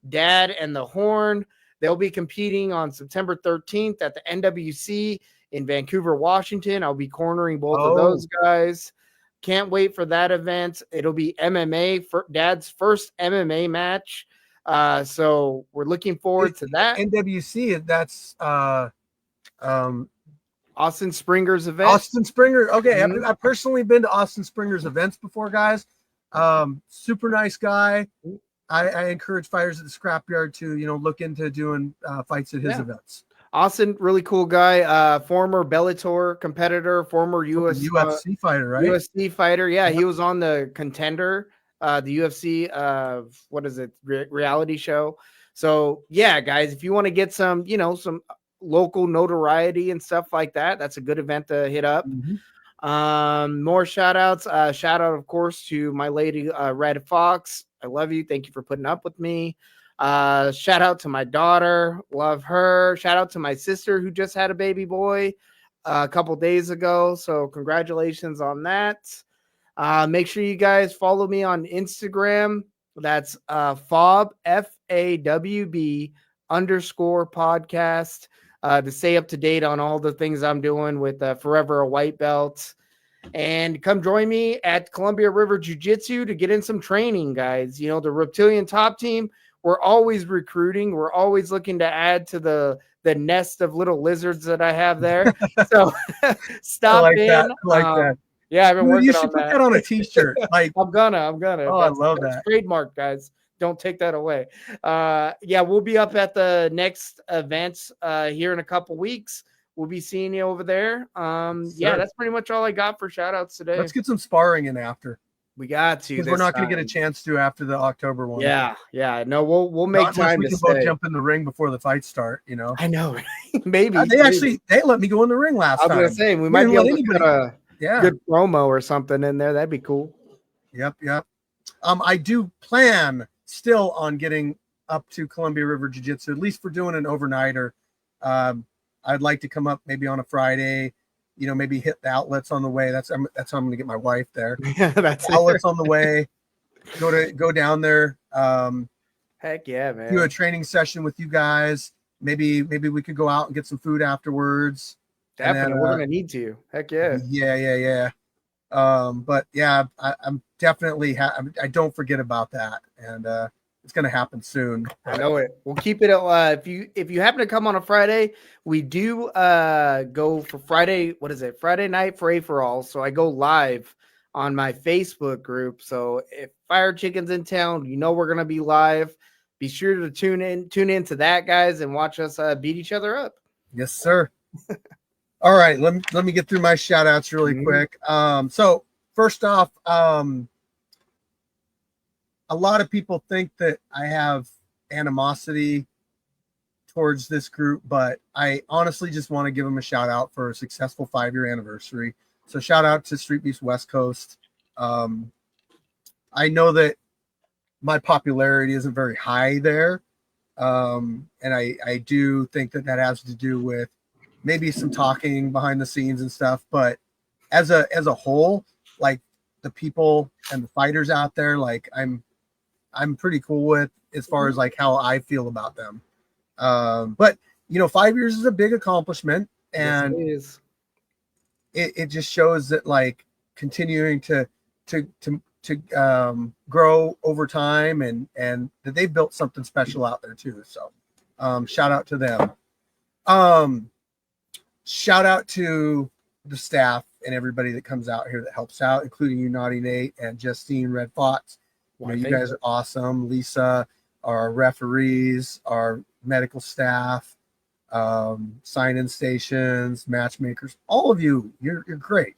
Speaker 2: Dad and the Horn. They'll be competing on September 13th at the NWC in Vancouver, Washington. I'll be cornering both of those guys. Can't wait for that event. It'll be MMA, for Dad's first MMA match. So we're looking forward to that.
Speaker 1: NWC, that's
Speaker 2: Austin Springer's event.
Speaker 1: Austin Springer. Okay. I've personally been to Austin Springer's events before, guys. Super nice guy. I encourage fighters at the scrapyard to, look into doing fights at his events.
Speaker 2: Austin, really cool guy. Former Bellator competitor, former
Speaker 1: UFC fighter, right?
Speaker 2: UFC fighter. Yeah, he was on the Contender, the UFC, reality show. So yeah, guys, if you want to get some, some local notoriety and stuff like that, that's a good event to hit up. More shout outs. Shout out, of course, to my lady, Red Fox. I love you. Thank you for putting up with me. Shout out to my daughter. Love her. Shout out to my sister who just had a baby boy a couple days ago. So congratulations on that. Make sure you guys follow me on Instagram. That's F.A.W.B F.A.W.B _podcast to stay up to date on all the things I'm doing with Forever a White Belt. And come join me at Columbia River Jiu-Jitsu to get in some training, guys. You know, the Reptilian Top Team, we're always recruiting. We're always looking to add to the nest of little lizards that I have there. So stop in.
Speaker 1: I like that.
Speaker 2: Yeah, I've been working
Speaker 1: you should
Speaker 2: on
Speaker 1: put that on a t-shirt. Like
Speaker 2: I'm gonna.
Speaker 1: Oh, I love that.
Speaker 2: Trademark, guys. Don't take that away. Yeah, we'll be up at the next events here in a couple weeks. We'll be seeing you over there. Yeah, that's pretty much all I got for shout outs today.
Speaker 1: Let's get some sparring in after.
Speaker 2: We got to,
Speaker 1: because we're not going to get a chance to after the October one.
Speaker 2: Yeah. No, we'll make time.
Speaker 1: We can both jump in the ring before the fights start. You know,
Speaker 2: I know. Maybe
Speaker 1: they let me go in the ring last time.
Speaker 2: I was going to say we might be able to put a good promo or something in there. That'd be cool.
Speaker 1: Yep. I do plan still on getting up to Columbia River Jiu-Jitsu, at least for doing an overnighter. I'd like to come up maybe on a Friday, you know, maybe hit the outlets on the way. That's how I'm going to get my wife there.
Speaker 2: That's
Speaker 1: outlets on the way. Go down there.
Speaker 2: Heck yeah, man.
Speaker 1: Do a training session with you guys. Maybe we could go out and get some food afterwards.
Speaker 2: Definitely, we're gonna need to. Heck yeah.
Speaker 1: Yeah. But yeah, I'm definitely. I don't forget about that, and it's gonna happen soon.
Speaker 2: I know it. We'll keep it. If you happen to come on a Friday, we do go for Friday. What is it? Friday night for A for All. So I go live on my Facebook group. So if Fire Chicken's in town, you know we're gonna be live. Be sure to tune in to that, guys, and watch us beat each other up.
Speaker 1: Yes, sir. All right, let me get through my shout outs really quick. So first off, a lot of people think that I have animosity towards this group, but I honestly just want to give them a shout out for a successful 5-year anniversary. So shout out to Streetbeefs West Coast. I know that my popularity isn't very high there. And I do think that has to do with maybe some talking behind the scenes and stuff, but as a whole, like the people and the fighters out there, like I'm pretty cool with as far as like how I feel about them. But you know, 5 years is a big accomplishment, and
Speaker 2: yes,
Speaker 1: it just shows that like continuing to grow over time, and that they've built something special out there too. So shout out to them. Shout out to the staff and everybody that comes out here that helps out, including you, Naughty Nate, and Justine Red Fox. You know, you guys are awesome. Lisa, our referees, our medical staff, sign-in stations, matchmakers, all of you, you're great.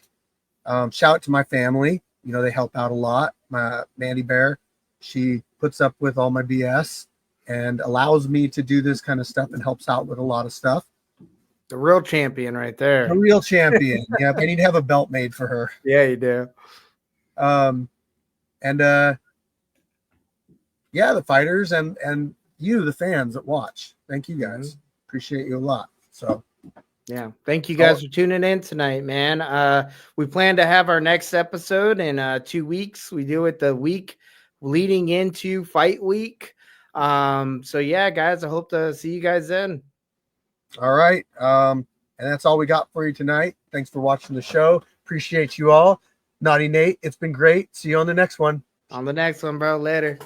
Speaker 1: Shout out to my family. You know, they help out a lot. My Mandy Bear, she puts up with all my BS and allows me to do this kind of stuff and helps out with a lot of stuff.
Speaker 2: The real champion right there.
Speaker 1: A real champion. Yeah, I need to have a belt made for her.
Speaker 2: Yeah, you do.
Speaker 1: Yeah, the fighters and you, the fans that watch. Thank you guys. Appreciate you a lot. So
Speaker 2: yeah, thank you guys for tuning in tonight, man. We plan to have our next episode in 2 weeks. We do it the week leading into fight week. So yeah, guys, I hope to see you guys then.
Speaker 1: All right. And that's all we got for you tonight. Thanks for watching the show. Appreciate you all. Naughty Nate, it's been great. See you on the next one.
Speaker 2: On the next one, bro. Later.